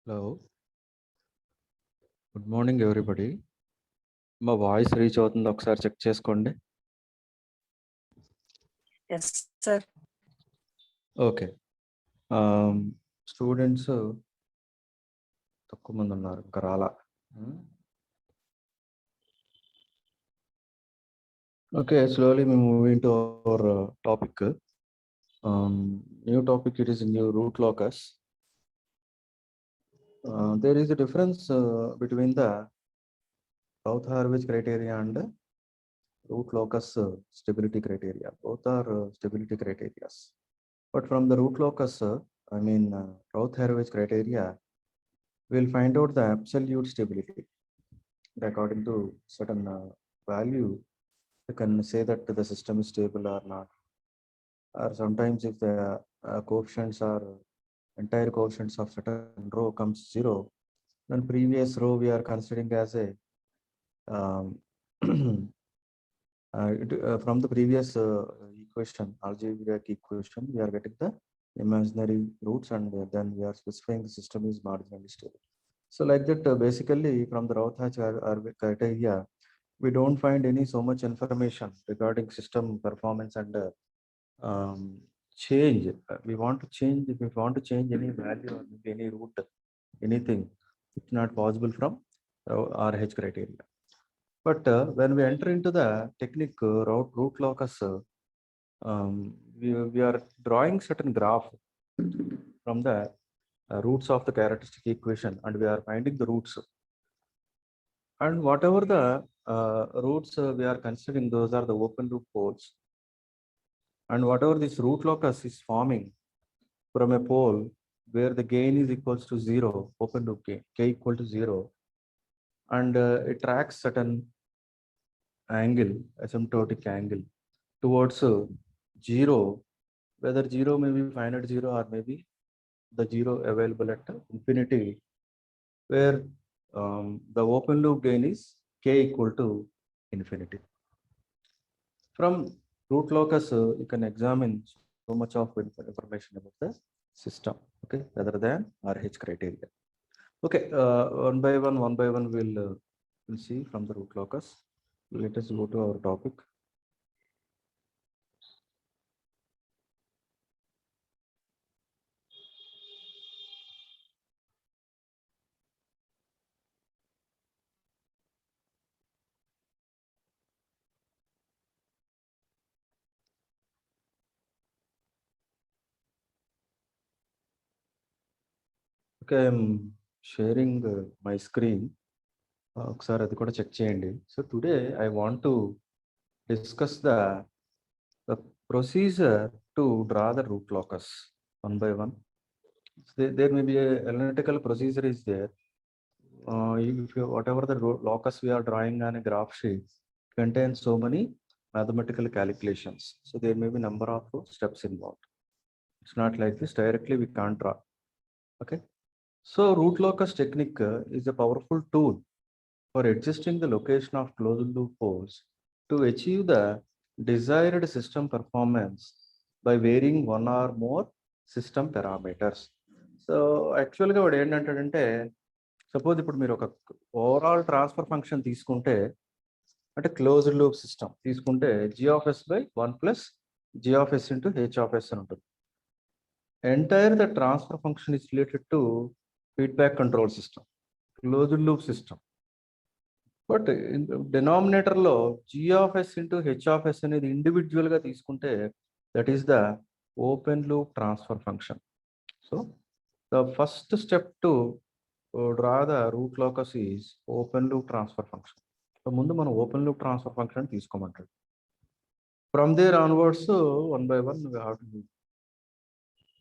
Hello, good morning everybody. మా voice reach అవుతుంది ఒకసారి చెక్ చేసుకోండి. Yes, sir. ఓకే. స్టూడెంట్స్ తక్కువ మంది ఉన్నారు, ఇంకా రాలా. Okay, slowly we move into our topic. New topic, it is new root locus. There is a difference between the Routh-Hurwitz criteria and root locus stability criteria. Both are stability criteria. But from the root locus, Routh-Hurwitz criteria, we'll find out the absolute stability. According to certain value, you can say that the system is stable or not. Or sometimes if the coefficients are entire coefficients of certain row comes 0, then previous row we are considering as a from the previous equation, algebraic equation, we are getting the imaginary roots and then we are specifying the system is marginally stable. So like that, basically from the Routh-Hurwitz criteria, we don't find any so much information regarding system performance and change. We want to change, if we want to change any value or any root, anything, it's not possible from RH criteria. But when we enter into the technique root locus, we are drawing certain graph from the roots of the characteristic equation and we are finding the roots. And whatever the roots we are considering, those are the open loop poles. And whatever this root locus is forming from a pole where the gain is equals to 0, open loop gain, k equal to 0, and it tracks certain angle, asymptotic angle towards 0, whether 0 may be finite 0 or maybe the 0 available at infinity, where the open loop gain is k equal to infinity. From root locus, you can examine so much of information about the system, okay, rather than RH criteria. Okay, one by one we'll see from the root locus. Let us go to our topic. Okay, I'm sharing my screen. ఒకసారి అది కూడా check చేయండి. So today I want to discuss the procedure to draw the root locus one by one. There may be a analytical procedure is there. If whatever the locus we are drawing on a graph sheet contains so many mathematical calculations. So there may be number of steps involved. It's not like this directly we can't draw. Okay. So root locus technique is a powerful tool for adjusting the location of closed loop poles to achieve the desired system performance by varying one or more system parameters. So actually what ఏంటంటే suppose ఇప్పుడు మీరు ఒక overall transfer function తీసుకుంటే, అంటే closed loop system తీసుకుంటే g(s)(1 + g(s) × h(s) అని ఉంటుంది. Entire the transfer function is related to feedback control system, closed loop system. But in the denominator లో g(s) × h(s) అనేది individual గా తీసుకుంటే, that is the open loop transfer function. So the first step to draw the root locus is open loop transfer function. So ముందు మనం open loop transfer function తీసుకోమంటాడు. From there onwards, one by one we have to do.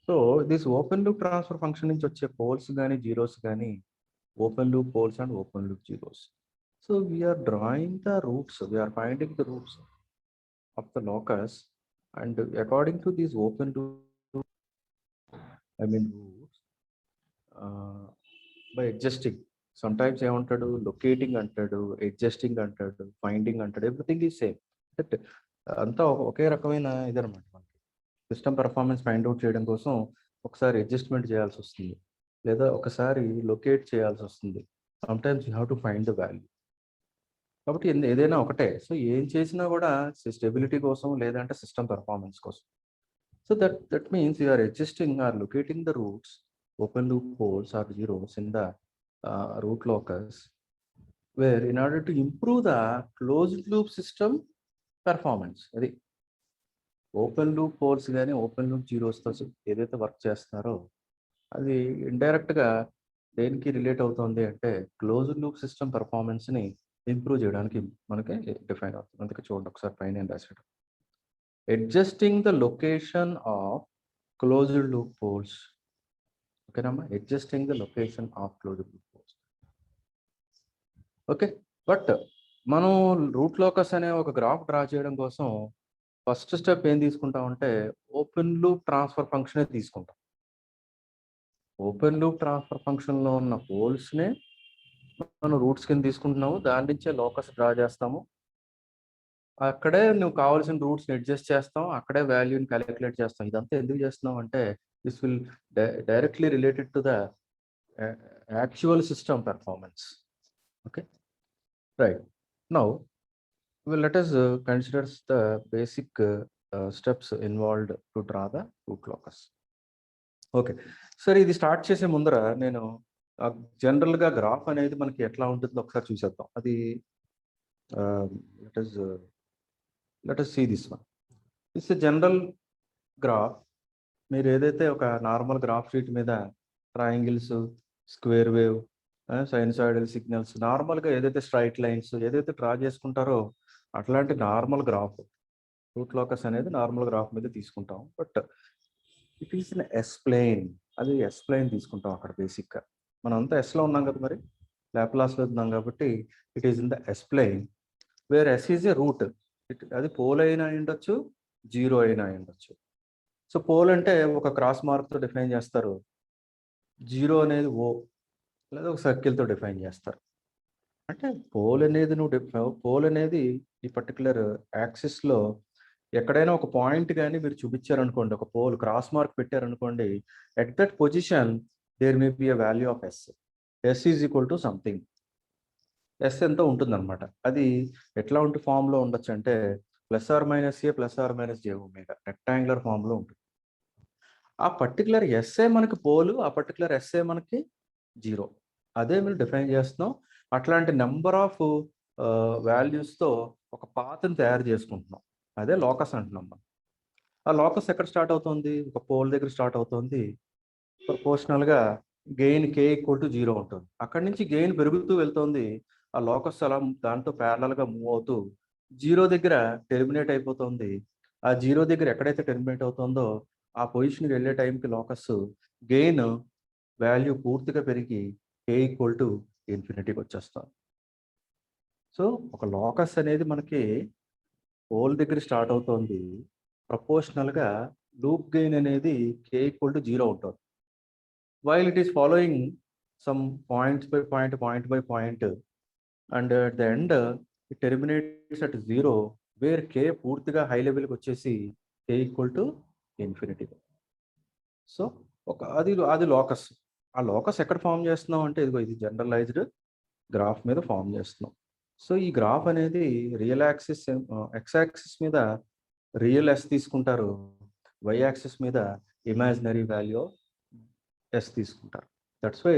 So this open loop transfer function నుంచి వచ్చే poles కానీ zeros కానీ open loop poles and open loop zeros. So we are drawing the roots, we are finding the roots of the locus, and according to these open loop, roots, by adjusting. Sometimes ఏమంటాడు locating అంటాడు, adjusting అంటాడు, finding అంటాడు, everything is same. అంతా ఒకే రకమైన ఇదనమాట. మనకి system performance find out చేయడం కోసం ఒకసారి అడ్జస్ట్మెంట్ చేయాల్సి వస్తుంది. లేదా ఒకసారి లొకేట్ చేయాల్సి వస్తుంది. Sometimes you have to find the value. కాబట్టి ఏదైనా ఒకటే. సో ఏం చేసినా కూడా స్టెబిలిటీ కోసం లేదంటే సిస్టమ్ పెర్ఫార్మెన్స్ కోసం. So that means you are adjusting or locating the roots, open loop holes or zeros in the root locus, where in order to improve the closed loop system performance. అది open loop holes కానీ open loop జీరోస్తో ఏదైతే work చేస్తున్నారో అది ఇండైరెక్ట్గా దేనికి relate అవుతుంది అంటే closed loop system పెర్ఫార్మెన్స్ని improve చేయడానికి మనకి డిఫైన్ అవుతుంది. అందుకే చూడండి ఒకసారి పైన ఏం రాశాడు. Adjusting the location of closed loop holes. ఓకేనమ్మా, adjusting the location of closed loop holes. Okay, but మనం రూట్ లోకస్ అనే ఒక గ్రాఫ్ డ్రా చేయడం కోసం ఫస్ట్ స్టెప్ ఏం తీసుకుంటామంటే ఓపెన్ లూప్ ట్రాన్స్ఫర్ ఫంక్షనే తీసుకుంటాం. ఓపెన్ లూప్ ట్రాన్స్ఫర్ ఫంక్షన్లో ఉన్న హోల్స్నే మనం రూట్స్ కింద తీసుకుంటున్నాము, దాని నుంచే లోకస్ డ్రా చేస్తాము. అక్కడే నువ్వు కావాల్సిన రూట్స్ని అడ్జస్ట్ చేస్తాం, అక్కడే వాల్యూని క్యాలిక్యులేట్ చేస్తాం. ఇదంతా ఎందుకు చేస్తున్నాం అంటే this will directly related to the actual system performance. Okay, right. Now let us consider the basic steps involved to draw the root locus. Okay, సరే ఇది స్టార్ట్ చేసే ముందర నేను జనరల్గా గ్రాఫ్ అనేది మనకి ఎట్లా ఉంటుందో ఒకసారి చూసేద్దాం. అది let us see this one. It's a general graph. మీరు ఏదైతే ఒక నార్మల్ గ్రాఫ్ షీట్ మీద triangles, square wave, sinusoidal signals, నార్మల్గా ఏదైతే స్ట్రైట్ లైన్స్ ఏదైతే డ్రా చేసుకుంటారో అట్లాంటి నార్మల్ గ్రాఫ్ రూట్ లోకస్ అనేది నార్మల్ గ్రాఫ్ మీద తీసుకుంటాం. But it is in s plane. అది ఎస్ ప్లేన్ తీసుకుంటాం అక్కడ బేసిక్గా. మనం అంతా ఎస్లో ఉన్నాం కదా, మరి లాప్లాస్లో ఉన్నాం కాబట్టి it is in the s plane where s is a root. అది పోల్ అయినా ఉండొచ్చు, జీరో అయినా ఉండొచ్చు. సో పోల్ అంటే ఒక క్రాస్ మార్క్తో డిఫైన్ చేస్తారు, జీరో అనేది ఓ లేదా ఒక సర్కిల్తో డిఫైన్ చేస్తారు. అంటే పోల్ అనేది పోల్ అనేది ఈ పర్టికులర్ యాక్సిస్లో ఎక్కడైనా ఒక పాయింట్ కానీ మీరు చూపించారనుకోండి, ఒక పోల్ క్రాస్ మార్క్ పెట్టారనుకోండి, at that position there may be a value of s. S is equal to something. S ఎంతో ఉంటుందన్నమాట. అది ఎట్లా ఉంటే ఫామ్లో ఉండొచ్చు అంటే +or-a +or-j ఒమేగా రెక్టాంగులర్ ఫామ్లో ఉంటుంది. ఆ పర్టికులర్ ఎస్ఏ మనకి పోలు, ఆ పర్టికులర్ ఎస్ఏ మనకి జీరో. అదే మీరు డిఫైన్ చేస్తున్నాం. అట్లాంటి నెంబర్ ఆఫ్ వాల్యూస్తో ఒక పాత్ని తయారు చేసుకుంటున్నాం. అదే లోకస్ అంటున్నాం మనం. ఆ లోకస్ ఎక్కడ స్టార్ట్ అవుతుంది? ఒక పోల్ దగ్గర స్టార్ట్ అవుతుంది. ప్రపోర్షనల్గా గెయిన్ k = 0 ఉంటుంది. అక్కడి నుంచి గెయిన్ పెరుగుతూ వెళ్తుంది. ఆ లోకస్ అలా దాంతో ప్యారలల్గా మూవ్ అవుతూ 0 దగ్గర టెర్మినేట్ అయిపోతుంది. ఆ 0 దగ్గర ఎక్కడైతే టెర్మినేట్ అవుతుందో ఆ పొజిషన్కి వెళ్ళే టైంకి లోకస్ గెయిన్ వాల్యూ పూర్తిగా పెరిగి k =∞ వచ్చేస్తాం. సో ఒక లోకస్ అనేది మనకి పోల్ దగ్గర స్టార్ట్ అవుతుంది. ప్రపోర్షనల్గా లూప్ గెయిన్ అనేది k = 0 ఉంటుంది. While it is following some point by point and at the end it terminates at 0 where k పూర్తిగా హై లెవెల్కి వచ్చేసి k =∞. సో అది లోకస్. ఆ లోకస్ ఎక్కడ ఫామ్ చేస్తున్నాం అంటే ఇదిగో ఇది జనరలైజ్డ్ గ్రాఫ్ మీద ఫామ్ చేస్తున్నాం. సో ఈ గ్రాఫ్ అనేది రియల్ యాక్సిస్, ఎక్స్ యాక్సిస్ మీద రియల్ ఎస్ తీసుకుంటారు, వై యాక్సిస్ మీద ఇమాజినరీ వాల్యూ ఎస్ తీసుకుంటారు. That's why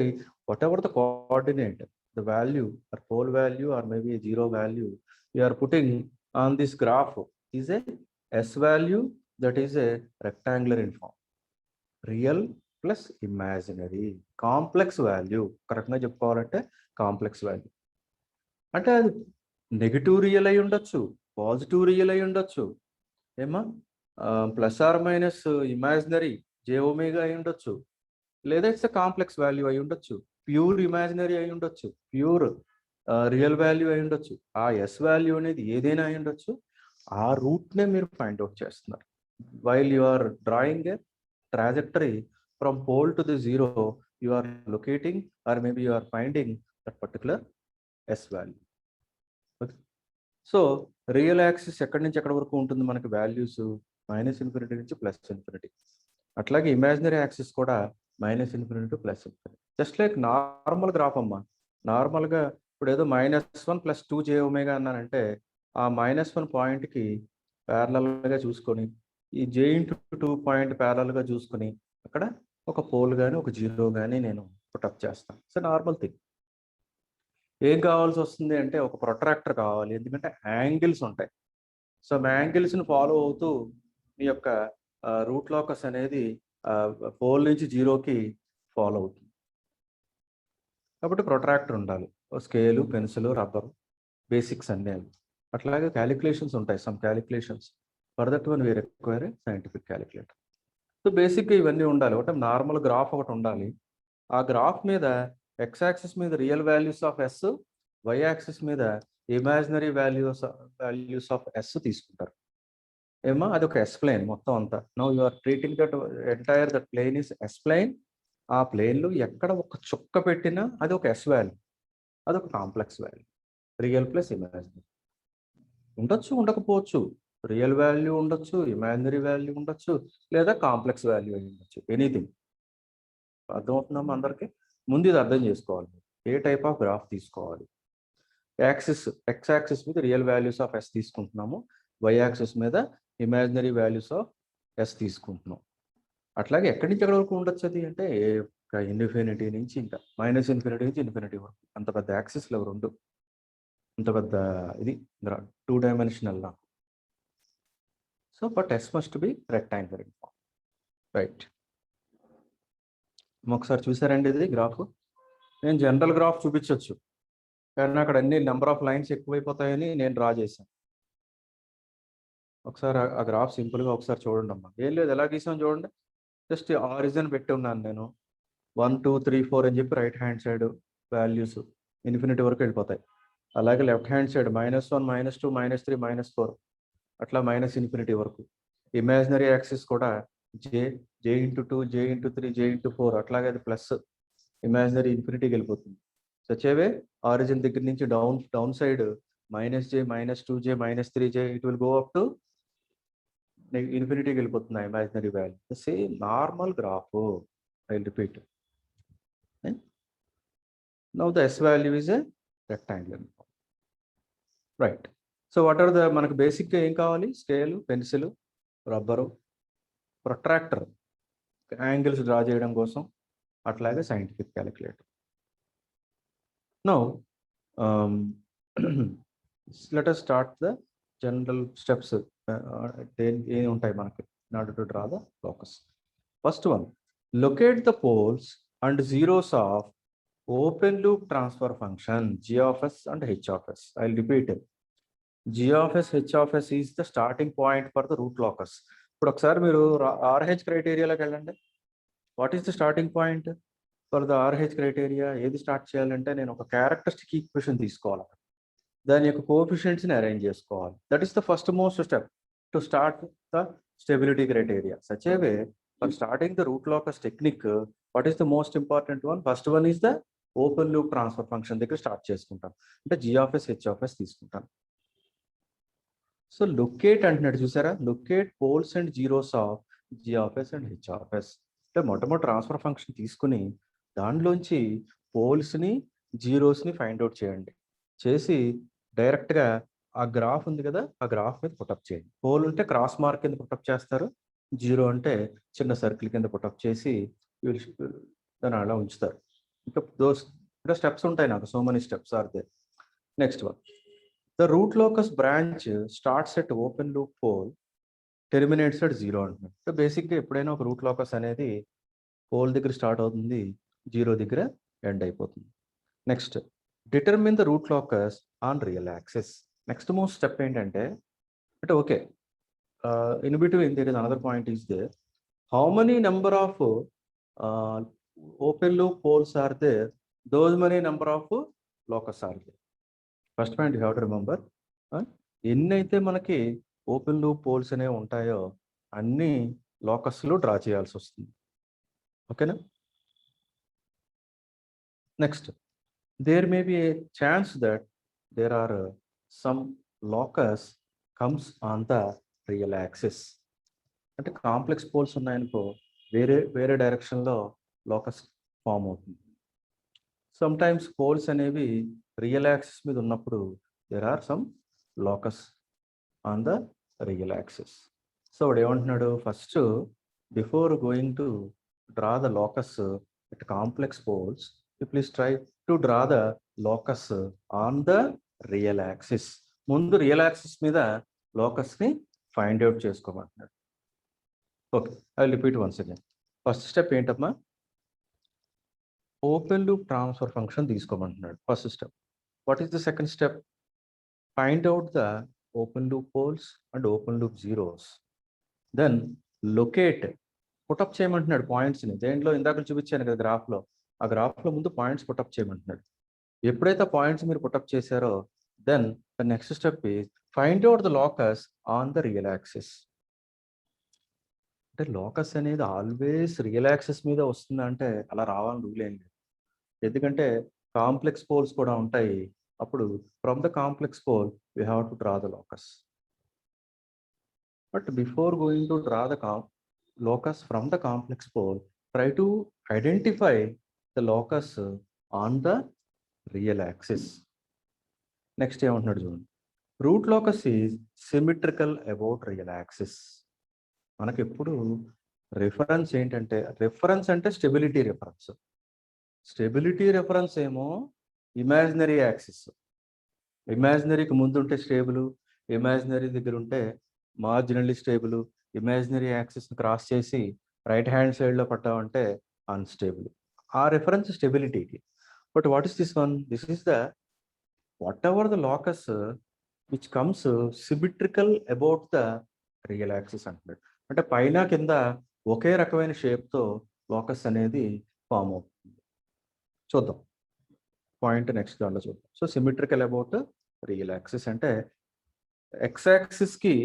whatever the coordinate, the value or pole value or maybe zero value you are putting on this graph is a s value that is a rectangular in form. Real plus imaginary complex value. కరెక్ట్గా చెప్పుకోవాలంటే complex value అంటే అది negative real అయి ఉండొచ్చు, positive real అయి ఉండొచ్చు, ఏమా +or- imaginary j⍵ అయి ఉండొచ్చు, లేదా ఇట్స్ కాంప్లెక్స్ వాల్యూ అయి ఉండొచ్చు, ప్యూర్ ఇమాజినరీ అయి ఉండొచ్చు, ప్యూర్ రియల్ వాల్యూ అయి ఉండొచ్చు. ఆ ఎస్ వాల్యూ అనేది ఏదైనా అయి ఉండొచ్చు. ఆ రూట్నే మీరు ఫైండ్ అవుట్ చేస్తున్నారు. While you are drawing a trajectory from pole to the zero, you are locating or maybe you are finding that particular s value. So real axis ఎక్కడి నుంచి ఎక్కడి వరకు ఉంటుంది మనకి వాల్యూస్ -∞ నుంచి +∞. అట్లాగే ఇమాజినరీ యాక్సిస్ కూడా -∞ to +∞. Just like normal graph అమ్మా. నార్మల్గా ఇప్పుడు ఏదో -1 + 2j ఒమేగా అన్నానంటే ఆ -1 పాయింట్కి ప్యారలల్గా చూసుకొని ఈ j/2 పాయింట్ ప్యారలల్గా చూసుకొని అక్కడ ఒక పోల్ కానీ ఒక జీరో కానీ నేను పుటప్ చేస్తాను. So normal thing. ఏం కావాల్సి వస్తుంది అంటే ఒక ప్రొట్రాక్టర్ కావాలి, ఎందుకంటే యాంగిల్స్ ఉంటాయి. సో యాంగిల్స్ని ఫాలో అవుతూ మీ యొక్క రూట్ లోకస్ అనేది పోల్ నుంచి జీరోకి ఫాలో అవుతుంది. కాబట్టి ప్రొట్రాక్టర్ ఉండాలి. స్కేలు, పెన్సిల్, రబ్బర్, బేసిక్స్ అన్నీ అవి. అట్లాగే క్యాలిక్యులేషన్స్ ఉంటాయి, some calculations. For that one we require scientific calculator. So బేసిక్గా ఇవన్నీ ఉండాలి. ఒకటి నార్మల్ గ్రాఫ్ ఒకటి ఉండాలి. ఆ గ్రాఫ్ మీద ఎక్స్ యాక్సిస్ మీద real values of s, y axis మీద ఇమాజినరీ వాల్యూస్ ఆఫ్ ఎస్ తీసుకుంటారు. ఏమో అది ఒక ఎస్ ప్లేన్ మొత్తం అంతా. Now you are treating that entire that plane is s plane. ఆ ప్లేన్లో ఎక్కడ ఒక చుక్క పెట్టినా అది ఒక ఎస్ వాల్యూ, అదొక complex value. Real plus imaginary ఉండొచ్చు, ఉండకపోవచ్చు. రియల్ వాల్యూ ఉండొచ్చు, ఇమాజినరీ వాల్యూ ఉండొచ్చు, లేదా కాంప్లెక్స్ వాల్యూ ఉండొచ్చు. ఎనీథింగ్. అర్థమవుతుందమ్మా అందరికీ? ముందు ఇది అర్థం చేసుకోవాలి. ఏ టైప్ ఆఫ్ గ్రాఫ్ తీసుకోవాలి. యాక్సిస్ ఎక్స్ యాక్సిస్ మీద రియల్ వాల్యూస్ ఆఫ్ ఎస్ తీసుకుంటున్నాము, వై యాక్సిస్ మీద ఇమాజినరీ వాల్యూస్ ఆఫ్ ఎస్ తీసుకుంటున్నాం. అట్లాగే ఎక్కడి నుంచి ఎక్కడి వరకు ఉండొచ్చు అది అంటే ఇన్ఫినిటీ నుంచి ఇంకా -∞ నుంచి ఇన్ఫినిటీ వరకు. అంత పెద్ద యాక్సిస్లు ఎవరు ఉండు, అంత పెద్ద ఇది 2 డైమెన్షనల్ నాకు. So but s must be rectangular in form. Right. ఒకసారి చూసారండి ఇది గ్రాఫ్. నేను జనరల్ గ్రాఫ్ చూపించవచ్చు, కానీ అక్కడ అన్ని నెంబర్ ఆఫ్ లైన్స్ ఎక్కువైపోతాయని నేను డ్రా చేశాను. ఒకసారి ఆ గ్రాఫ్ సింపుల్గా ఒకసారి చూడండి అమ్మా. ఏం లేదు, ఎలా గీసాను చూడండి. జస్ట్ ఆరిజిన్ పెట్టి ఉన్నాను నేను. 1 2 3 4 అని చెప్పి right hand side values infinity వరకు వెళ్ళిపోతాయి. అలాగే లెఫ్ట్ హ్యాండ్ సైడ్ -1 -2 -3 -4 అట్లా -∞ వరకు. ఇమాజినరీ యాక్సిస్ కూడా j/2 j/3 j/4 అట్లాగే అది ప్లస్ ఇమాజినరీ ఇన్ఫినిటీకి వెళ్ళిపోతుంది. సచేవే ఆరిజిన్ దగ్గర నుంచి down side -j -2j -3j it will go up to ఇన్ఫినిటీకి వెళ్ళిపోతుంది imaginary value. The same normal graph. I will repeat. Now the S value is a rectangular. Right. So what are the మనకు బేసిక్గా ఏం కావాలి? Scale, pencil, rubber, protractor angles draw చేయడం కోసం, అట్లాగే scientific calculator. Now let us start the general steps. ఏమి ఉంటాయి మనకి in order to draw the locus. First one, locate the poles and zeros of open loop transfer function g of s and h of s. I'll repeat it. g of s, h of s is the starting point for the root locus. ఇప్పుడు ఒకసారి మీరు RH క్రైటీరియాలోకి వెళ్ళండి. What is the starting point for the RH criteria? ఏది start చేయాలంటే నేను ఒక characteristic equation తీసుకోవాలి, దాని యొక్క కోఎఫిషియెంట్స్ని అరేంజ్ చేసుకోవాలి. That is the first most step to start the stability criteria. Such a way for starting the route locus technique, what is the most important one? First one is the open loop transfer function దగ్గర start చేసుకుంటాను. అంటే g of s, h of s తీసుకుంటాను. So locate అంటున్నాడు చూసారా, locate poles and zeros of g of s and h of s. అంటే మొట్టమొదటి transfer function తీసుకుని దానిలోంచి పోల్స్ని, జీరోస్ని ఫైండ్ అవుట్ చేయండి. చేసి డైరెక్ట్గా ఆ గ్రాఫ్ ఉంది కదా, ఆ గ్రాఫ్ మీద పుటప్ చేయండి. పోల్ ఉంటే క్రాస్ మార్క్ కింద పుటప్ చేస్తారు, జీరో అంటే చిన్న సర్కిల్ కింద పుటప్ చేసి దాన్ని అలా ఉంచుతారు. ఇంకా ఇంకా స్టెప్స్ ఉంటాయి నాకు, so many steps are there. Next one, the root locus branch starts at open loop pole, terminates at zero అంటున్నాడు. సో బేసిక్గా ఎప్పుడైనా ఒక రూట్ లోకస్ అనేది పోల్ దగ్గర స్టార్ట్ అవుతుంది, జీరో దగ్గర ఎండ్ అయిపోతుంది. Next, determine the root locus on real axis. Next most step ఏంటంటే, అంటే okay, in between there is another point is there. How many number of open loop poles are there, those many number of locus are there. First point you have to remember, ఎన్నైతే మనకి open loop poles అనేవి ఉంటాయో అన్ని లోకస్లో draw చేయాల్సి వస్తుంది. ఓకేనా? Next, there may be a chance that there are some locus comes on the real axis. అంటే complex poles ఉన్నాయనుకో, వేరే డైరెక్షన్లో లోకస్ ఫామ్ అవుతుంది. సమ్ టైమ్స్ పోల్స్ అనేవి రియల్ యాక్సిస్ మీద ఉన్నప్పుడు there are some locus on the real axis. So వాడు ఏమంటున్నాడు, first before going to draw the locus at complex poles, please try to draw the locus on the real axis. ముందు real axis మీద లోకస్ని find out చేసుకోమంటున్నాడు. Okay, I repeat once again. First step ఏంటమ్మా, open loop transfer function తీసుకోమంటున్నాడు first step. What is the second step, find out the open loop poles and open loop zeros. Then locate, put up చేయమంటున్నాడు పాయింట్స్ని. దేంట్లో ఇందాక చూపించాను కదా గ్రాఫ్లో, ఆ గ్రాఫ్లో ముందు పాయింట్స్ పుటప్ చేయమంటున్నాడు. ఎప్పుడైతే పాయింట్స్ మీరు పుటప్ చేశారో then the next step is find out the locus on the real axis. అంటే లోకస్ అనేది ఆల్వేస్ రియల్ యాక్సిస్ మీద వస్తుందా అంటే అలా రావాలని రూల్ ఏం లేదు. ఎందుకంటే కాంప్లెక్స్ పోల్స్ కూడా ఉంటాయి. అప్పుడు from the complex pole we have to draw the locus. But before going to draw the locus from the complex pole, try to identify the locus on the real axis. Next ఏమంటున్నాడు చూడండి, root locus is symmetrical about real axis. మనకి ఎప్పుడు reference ఏంటంటే, reference అంటే stability reference. Stability reference ఏమో imaginary axis. ఇమాజినరీకి ముందు ఉంటే స్టేబుల్, ఇమాజినరీ దగ్గర ఉంటే మార్జినల్లీ స్టేబుల్. ఇమాజినరీ యాక్సిస్ని క్రాస్ చేసి రైట్ హ్యాండ్ సైడ్లో పట్టామంటే అన్స్టేబుల్. ఆ రిఫరెన్స్ స్టెబిలిటీకి. But what is this one, this is the whatever the locus which comes symmetrical about the real axis అంటున్నాడు. అంటే పైన కింద ఒకే రకమైన షేప్తో లోకస్ అనేది ఫామ్ అవుతుంది. చూద్దాం పాయింట్ నెక్స్ట్ దాంట్లో చూద్దాం. So symmetrical about real axis అంటే ఎక్స్ యాక్సిస్కి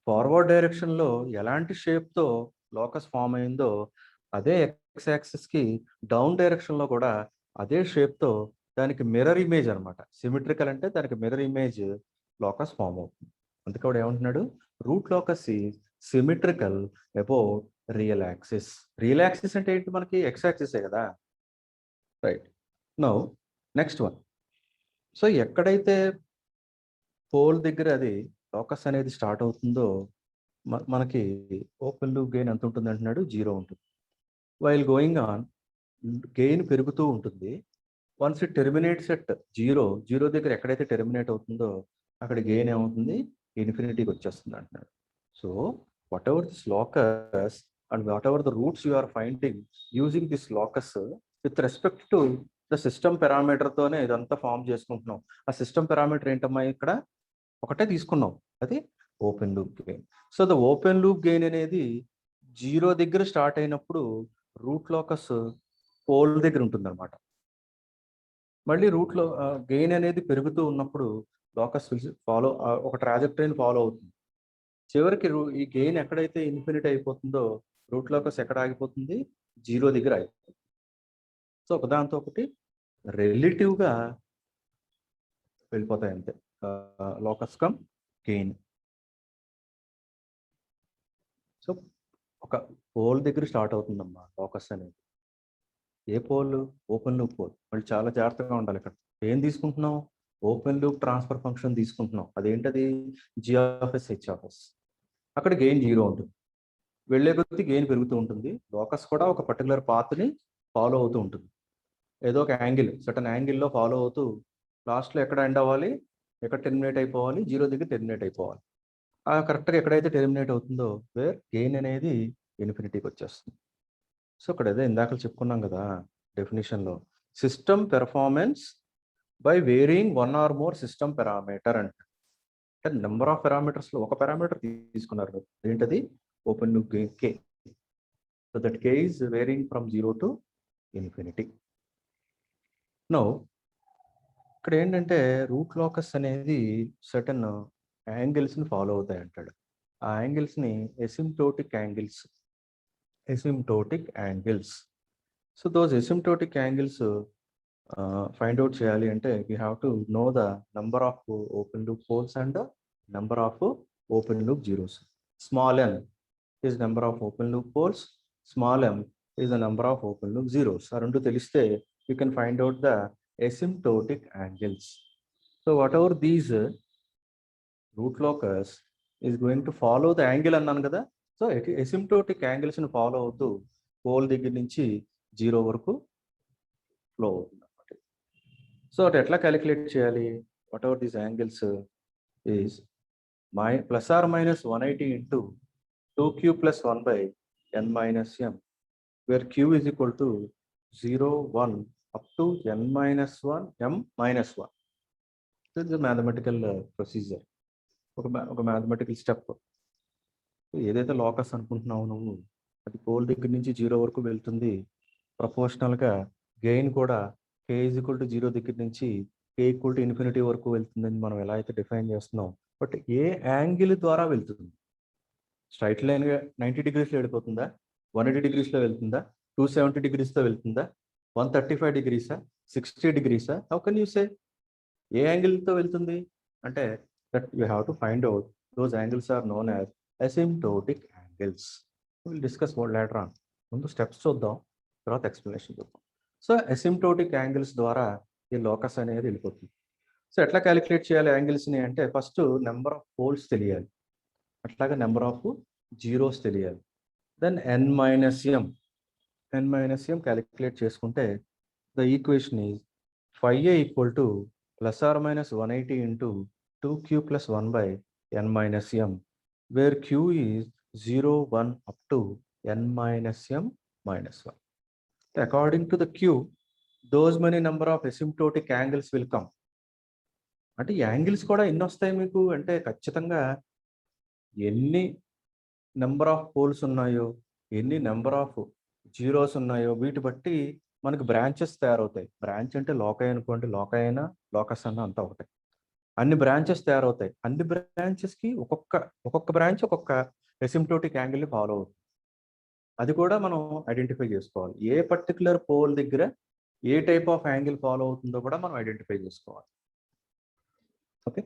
ఫార్వర్డ్ డైరెక్షన్లో ఎలాంటి షేప్తో లోకస్ ఫామ్ అయిందో అదే ఎక్స్ యాక్సిస్కి డౌన్ డైరెక్షన్లో కూడా అదే షేప్తో దానికి మిర్రర్ ఇమేజ్ అనమాట. సిమెట్రికల్ అంటే దానికి మిర్రర్ ఇమేజ్ లోకస్ ఫామ్ అవుతుంది. అందుకే వాడు ఏమంటున్నాడు, route locus is symmetrical about real axis. Real axis అంటే ఏంటి, మనకి ఎక్స్ యాక్సిసే కదా, right. Now next one. So ఎక్కడైతే పోల్ దగ్గర అది లోకస్ అనేది స్టార్ట్ అవుతుందో మనకి ఓపెన్ లూప్ గెయిన్ ఎంత ఉంటుంది అంటున్నాడు, 0 ఉంటుంది. వైల్ గోయింగ్ ఆన్ గెయిన్ పెరుగుతూ ఉంటుంది. వన్స్ ఇట్ టెర్మినేట్స్ ఎట్ 0 దగ్గర ఎక్కడైతే టెర్మినేట్ అవుతుందో అక్కడ గెయిన్ ఏమవుతుంది, ఇన్ఫినిటీకి వచ్చేస్తుంది అంటున్నాడు. So whatever this locus and whatever the roots you are finding using this locus with respect to the system పారామీటర్తోనే ఇదంతా ఫామ్ చేసుకుంటున్నాం. ఆ సిస్టమ్ పారామీటర్ ఏంటమ్మా, ఇక్కడ ఒకటే తీసుకున్నాం, అది open loop gain. So the open loop gain అనేది 0 దగ్గర స్టార్ట్ అయినప్పుడు రూట్ లోకస్ పోల్ దగ్గర ఉంటుంది అనమాట. మళ్ళీ రూట్లో గెయిన్ అనేది పెరుగుతూ ఉన్నప్పుడు లోకస్ ఫాలో ఒక ట్రాజెక్టరీని ఫాలో అవుతుంది. చివరికి ఈ గెయిన్ ఎక్కడైతే ఇన్ఫినిటీ అయిపోతుందో రూట్ లోకస్ ఎక్కడ ఆగిపోతుంది, 0 దగ్గర ఆగిపోతుంది. సో ఒకదాంతో ఒకటి రిలేటివ్గా వెళ్ళిపోతాయి అంతే, లోకస్ కమ్ గెయిన్. సో ఒక పోల్ దగ్గర స్టార్ట్ అవుతుందమ్మా లోకస్ అనేది. ఏ పోల్, ఓపెన్ లూప్ పోల్. మళ్ళీ చాలా జాగ్రత్తగా ఉండాలి. ఇక్కడ ఏం తీసుకుంటున్నాం, ఓపెన్ లూప్ ట్రాన్స్ఫర్ ఫంక్షన్ తీసుకుంటున్నాం. అదేంటది, జిఆఫ్ఎస్ హెచ్ఆఫ్ఎస్. అక్కడ గెయిన్ 0 ఉంటుంది, వెళ్ళే కొద్దీ గెయిన్ పెరుగుతూ ఉంటుంది. లోకస్ కూడా ఒక పర్టికులర్ పాత్ని ఫాలో అవుతూ ఉంటుంది. ఏదో ఒక యాంగిల్, సర్టన్ యాంగిల్లో ఫాలో అవుతూ లాస్ట్లో ఎక్కడ ఎండ్ అవ్వాలి, ఎక్కడ టెర్మినేట్ అయిపోవాలి, 0 దగ్గర టెర్మినేట్ అయిపోవాలి. ఆ కరెక్ట్గా ఎక్కడైతే టెర్మినేట్ అవుతుందో వేర్ గెయిన్ అనేది ఇన్ఫినిటీకి వచ్చేస్తుంది. సో ఇక్కడ అదే ఇందాక చెప్పుకున్నాం కదా డెఫినేషన్లో, system performance by varying one or more system parameter అంటే నెంబర్ ఆఫ్ పారామీటర్స్లో ఒక పారామీటర్ తీసుకున్నారు. ఏంటది, open loop gain K. So that K is varying from 0 to infinity. No ఇక్కడ ఏంటంటే రూట్ లోకస్ అనేది సర్టన్ యాంగిల్స్ని ఫాలో అవుతాయి అంటాడు. ఆ యాంగిల్స్ని asymptotic angles. So those asymptotic angles find out చేయాలి అంటే we have to know the number of open loop poles and number of open loop zeros. Small n is number of open loop poles, small m is the number of open loop zeros. ఆ రెండు తెలిస్తే you can find out the asymptotic angles. So whatever these root locus is going to follow the angle అన్నాను కదా. So asymptotic angles ని follow అవుతూ pole దగ్గర నుంచి zero వరకు ఫ్లో అవుతుంది అన్నమాట. సో అటు ఎట్లా క్యాలిక్యులేట్ చేయాలి? Whatever these angles is plus or minus 180 into 2q plus 1 by n minus m, where q is equal to 0, 1 up to n minus 1, m minus 1. This is a mathematical procedure. ఒక mathematical step. ఏదైతే locus అనుకుంటున్నావు నువ్వు, అది pole దగ్గర నుంచి zero వరకు వెళ్తుంది. ప్రపోర్షనల్గా gain కూడా k is equal to 0 దగ్గర నుంచి k equal to ఇన్ఫినిటీ వరకు వెళ్తుందని మనం ఎలా అయితే డిఫైన్ చేస్తున్నాం. బట్ ఏ యాంగిల్ ద్వారా వెళ్తుంది? స్ట్రైట్ లైన్గా 90 degreesలో వెళ్ళిపోతుందా, 180 degreesలో వెళ్తుందా, 270 degreesతో వెళ్తుందా, 135 degrees, 60 degrees? How can you say a యాంగిల్తో వెళ్తుంది అంటే that you have to find out. Those angles are known as asymptotic angles. Will discuss later on. ముందు స్టెప్స్ చూద్దాం, తర్వాత ఎక్స్ప్లెనేషన్ చూద్దాం. సో అసిమ్ప్టోటిక్ యాంగిల్స్ ద్వారా ఈ లోకస్ అనేది వెళ్ళిపోతుంది. సో ఎట్లా క్యాలిక్యులేట్ చేయాలి యాంగిల్స్ని అంటే ఫస్ట్ నెంబర్ ఆఫ్ పోల్స్ తెలియాలి, అట్లాగే నెంబర్ ఆఫ్ జీరోస్ తెలియాలి. Then n minus m calculate చేసుకుంటే the equation is 5a equal to plus or minus 180 into 2q plus 1 by n minus m, where q is 0, 1 up to n minus m minus 1. According to the q, those many number of asymptotic angles will come. అంటే ఈ angles కూడా ఎన్ని వస్తాయి మీకు అంటే ఖచ్చితంగా ఎన్ని number of poles ఉన్నాయో, ఎన్ని నెంబర్ ఆఫ్ జీరోస్ ఉన్నాయో వీటి బట్టి మనకు బ్రాంచెస్ తయారవుతాయి. బ్రాంచ్ అంటే లోకై అనుకోండి, లోకై అయినా లోకస్ అన్న అంతా ఒకటే. అన్ని బ్రాంచెస్ తయారవుతాయి. అన్ని బ్రాంచెస్కి ఒక్కొక్క బ్రాంచ్ ఒక్కొక్క అసిమ్ప్టోటిక్ యాంగిల్ని ఫాలో అవుతుంది. అది కూడా మనం ఐడెంటిఫై చేసుకోవాలి. ఏ పర్టికులర్ పోల్ దగ్గర ఏ టైప్ ఆఫ్ యాంగిల్ ఫాలో అవుతుందో కూడా మనం ఐడెంటిఫై చేసుకోవాలి. Okay,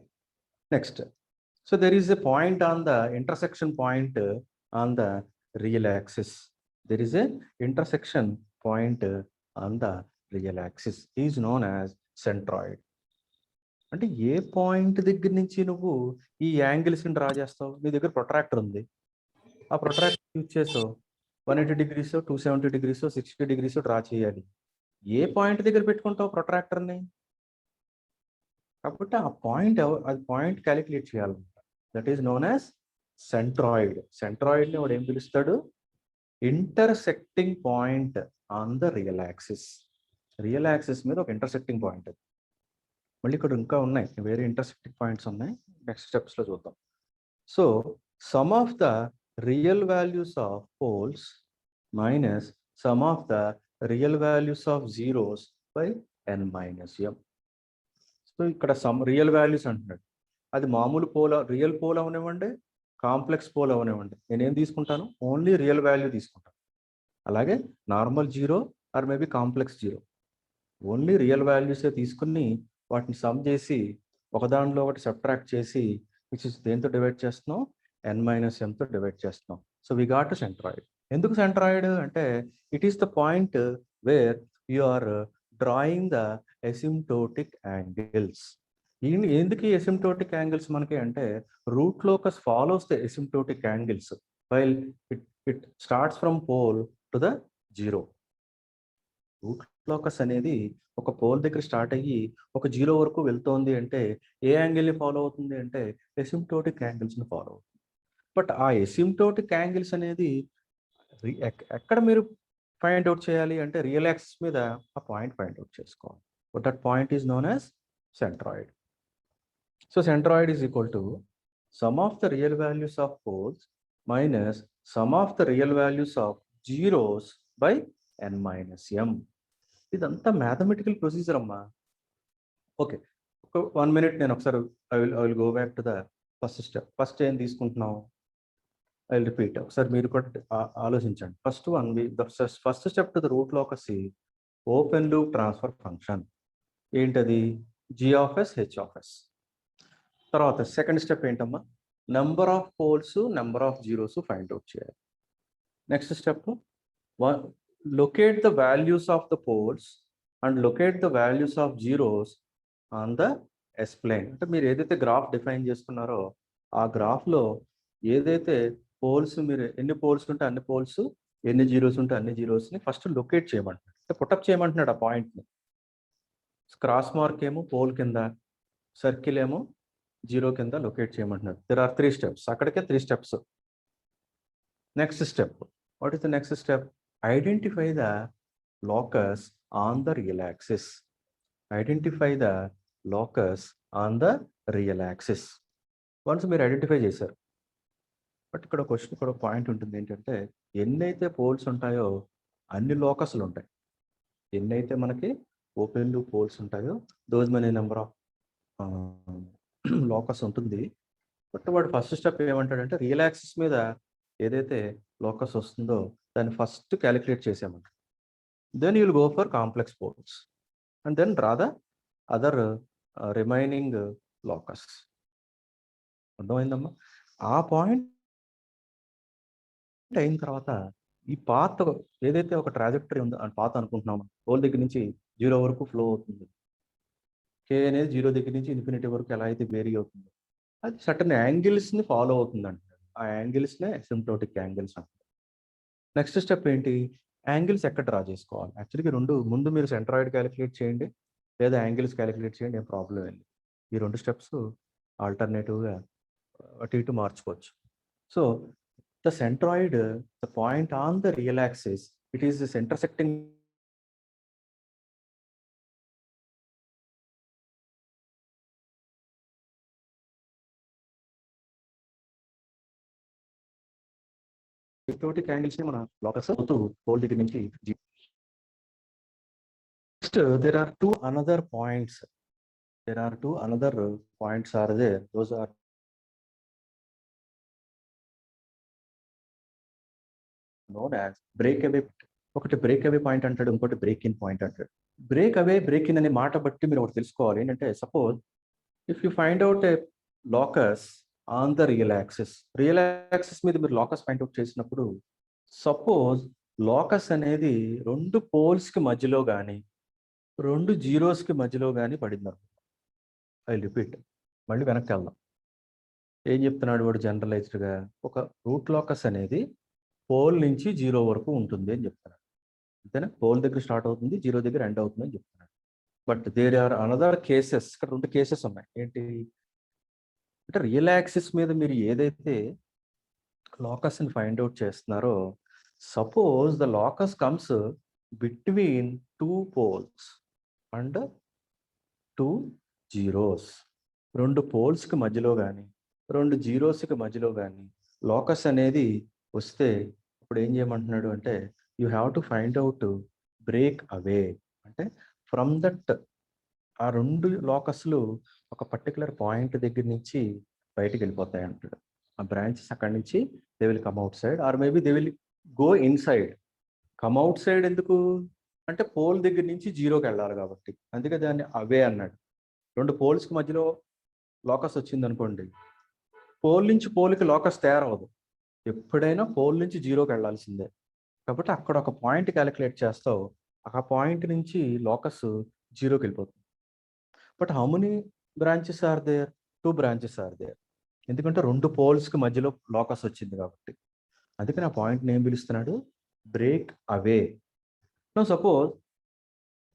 next. So there is a point on the intersection point on the real axis. There is a intersection point on the real axis is known as centroid. అంటే ఏ point దగ్గర నుంచి నువ్వు ఈ యాంగిల్స్ని draw చేస్తావు? నీ దగ్గర protractor ఉంది, ఆ ప్రొట్రాక్టర్ యూజ్ చేసావు 180 degrees, 270 degrees, 60 degrees డ్రా చేయాలి. ఏ పాయింట్ దగ్గర పెట్టుకుంటావు ప్రొట్రాక్టర్ని? కాబట్టి ఆ పాయింట్ క్యాలిక్యులేట్ చేయాలి. That is known as centroid. సెంట్రాయిడ్ని వాడు ఏం పిలుస్తాడు? Intersecting point on the real axis. Real axis మీద ఒక ఇంటర్సెక్టింగ్ పాయింట్. మళ్ళీ ఇక్కడ ఇంకా ఉన్నాయి, వేరే ఇంటర్సెక్టింగ్ పాయింట్స్ ఉన్నాయి, నెక్స్ట్ స్టెప్స్లో చూద్దాం. So sum of the real values of poles minus sum of the real values of zeros by n minus m. So ఇక్కడ సమ్ రియల్ వాల్యూస్ అంటున్నాడు. అది మామూలు పోల్, రియల్ పోల్ అవనివ్వండి, కాంప్లెక్స్ పోల్ అవనివ్వండి, నేనేం తీసుకుంటాను? ఓన్లీ రియల్ వాల్యూ తీసుకుంటాను. అలాగే normal zero or maybe complex zero, only real వాల్యూసే తీసుకుని వాటిని సమ్ చేసి ఒకదానిలో ఒకటి సబ్ట్రాక్ట్ చేసి విచ్ ఇస్ దేంతో డివైడ్ చేస్తున్నాం? n minus mతో డివైడ్ చేస్తున్నాం. So we got centroid. ఎందుకు సెంట్రాయిడ్ అంటే it is the point where you are drawing the asymptotic angles. ఎందుకు ఈ అసిమ్ప్టోటిక్ యాంగిల్స్ మనకి అంటే root locus follows the asymptotic angles while it starts from pole to the zero. Root locus అనేది ఒక pole దగ్గర start అయ్యి ఒక zero వరకు వెళ్తోంది అంటే ఏ యాంగిల్ని ఫాలో అవుతుంది అంటే అసిమ్ప్టోటిక్ యాంగిల్స్ని ఫాలో అవుతుంది. బట్ ఆ అసిమ్ప్టోటిక్ యాంగిల్స్ అనేది ఎక్కడ మీరు ఫైండ్ అవుట్ చేయాలి అంటే రియల్ యాక్సిస్ మీద ఆ పాయింట్ ఫైండ్ అవుట్ చేసుకోవాలి. But that point is known as centroid. So centroid is equal to sum of the real values of poles minus sum of the real values of zeros by n minus m. ఇదంతా mathematical procedure అమ్మా. Okay, ఒక 1 minute నేను ఒకసారి I will go back to the first step. First ఏం తీసుకుంటున్నాం? I will repeat. ఒకసారి మీరు కూడా ఆలోచించండి. First step to the root locus open loop transfer function. ఏంటది? g of s h of s. తర్వాత సెకండ్ స్టెప్ ఏంటమ్మా? Number of poles, number of zeros find out చేయాలి. Next step locate the values of the poles and locate the values of zeros on the S-plane. అంటే మీరు ఏదైతే graph define చేసుకున్నారో ఆ గ్రాఫ్లో ఏదైతే పోల్స్, మీరు ఎన్ని పోల్స్ ఉంటే అన్ని పోల్స్, ఎన్ని జీరోస్ ఉంటే అన్ని జీరోస్ని ఫస్ట్ లొకేట్ చేయమంటున్నాడు, అంటే పుటప్ చేయమంటున్నాడు ఆ పాయింట్ని. క్రాస్ మార్క్ ఏమో పోల్ కింద, సర్కిల్ ఏమో జీరో కింద లొకేట్ చేయమంటున్నాడు. There are 3 steps. అక్కడికే 3 steps. Next step, what is the next step? Identify the locus on the real axis. Identify the locus on the real axis. Once మీరు identify చేశారు, but ఇక్కడ question, ఇక్కడ point ఉంటుంది ఏంటంటే, ఎన్నైతే poles ఉంటాయో అన్ని లోకస్లు ఉంటాయి. ఎన్నైతే మనకి ఓపెన్ లూప్ పోల్స్ ఉంటాయో those many number of locus ఉంటుంది. బట్ వాడు ఫస్ట్ స్టెప్ ఏమంటాడంటే, రియల్ యాక్సిస్ మీద ఏదైతే లోకస్ వస్తుందో దాన్ని ఫస్ట్ క్యాలిక్యులేట్ చేసామంట. Then you will go for complex poles and then draw the other remaining locus. అర్థమైందమ్మా? ఆ పాయింట్ అయిన తర్వాత ఈ పాత్ ఏదైతే ఒక ట్రాజెక్టరీ ఉందో ఆ పాత్ అనుకుంటున్నాము, పోల్ దగ్గర నుంచి జీరో వరకు ఫ్లో అవుతుంది. కే అనేది జీరో దగ్గర నుంచి ఇన్ఫినిటీ వరకు ఎలా అయితే వేరీ అవుతుందో అది సర్టన్ యాంగిల్స్ని ఫాలో అవుతుంది అంటారు. ఆ యాంగిల్స్నే అసిమ్ప్టోటిక్ యాంగిల్స్ అంటారు. నెక్స్ట్ స్టెప్ ఏంటి? యాంగిల్స్ ఎక్కడ డ్రా చేసుకోవాలి? యాక్చువల్గా రెండు, ముందు మీరు సెంట్రాయిడ్ క్యాలిక్యులేట్ చేయండి లేదా యాంగిల్స్ క్యాలిక్యులేట్ చేయండి, ఏం ప్రాబ్లం ఏంటి. ఈ 2 స్టెప్స్ ఆల్టర్నేటివ్గా అటు ఇటు మార్చుకోవచ్చు. So the centroid, the point on the real axis, it is this intersecting asymptotic angles ని మన లోకస్ అవుతూ పోల్ దగ్గర నుంచి. Next there are two another points are there. Those are known as break away. ఒకటి break away point అంటాడు, ఇంకోటి break in point అంటాడు. Break away, break in అనే మాట బట్టి మీరు ఒకటి తెలుసుకోవాలి ఏంటంటే, suppose if you find out A locus on the real axis మీద మీరు లోకస్ ఫైండ్ అవుట్ చేసినప్పుడు, సపోజ్ లోకస్ అనేది 2 పోల్స్కి మధ్యలో కానీ 2 జీరోస్కి మధ్యలో కానీ పడింది. ఐ రిపీట్, మళ్ళీ వెనక్కి వెళ్దాం. ఏం చెప్తున్నాడు వాడు? జనరలైజ్డ్గా ఒక రూట్ లోకస్ అనేది పోల్ నుంచి జీరో వరకు ఉంటుంది అని చెప్తున్నాడు. అంతేనా? పోల్ దగ్గర స్టార్ట్ అవుతుంది, జీరో దగ్గర ఎండ్ అవుతుంది అని చెప్తున్నాడు. But there are another cases. ఇక్కడ 2 కేసెస్ ఉన్నాయి. ఏంటి అంటే, రియల్ యాక్సిస్ మీద మీరు ఏదైతే లోకస్ని ఫైండ్ అవుట్ చేస్తున్నారో, suppose the locus comes between 2 poles and 2 zeros. 2 పోల్స్కి మధ్యలో కానీ 2 జీరోస్కి మధ్యలో కానీ లోకస్ అనేది వస్తే ఇప్పుడు ఏం చేయమంటున్నాడు అంటే, you have to find out break away. అంటే ఫ్రమ్ దట్, ఆ 2 లోకస్లు ఒక పర్టికులర్ పాయింట్ దగ్గర నుంచి బయటికి వెళ్ళిపోతాయి అంటాడు. ఆ బ్రాంచెస్ అక్కడి నుంచి they will come out side, or maybe they will go in side. Come out side ఎందుకు అంటే, పోల్ దగ్గర నుంచి జీరోకి వెళ్ళాలి కాబట్టి, అందుకే దాన్ని అవే అన్నాడు. 2 పోల్స్కి మధ్యలో లోకస్ వచ్చింది అనుకోండి, పోల్ నుంచి పోల్కి లోకస్ తయారవదు. ఎప్పుడైనా పోల్ నుంచి జీరోకి వెళ్ళాల్సిందే. కాబట్టి అక్కడ ఒక పాయింట్ క్యాలిక్యులేట్ చేస్తావు, ఆ పాయింట్ నుంచి లోకస్ జీరోకి వెళ్ళిపోతుంది. But how many branches are there? 2 branches are there. ఎందుకంటే 2 పోల్స్కి మధ్యలో లోకస్ వచ్చింది కాబట్టి. అందుకని ఆ పాయింట్ని ఏం పిలుస్తున్నాడు? బ్రేక్ అవే. నో సపోజ్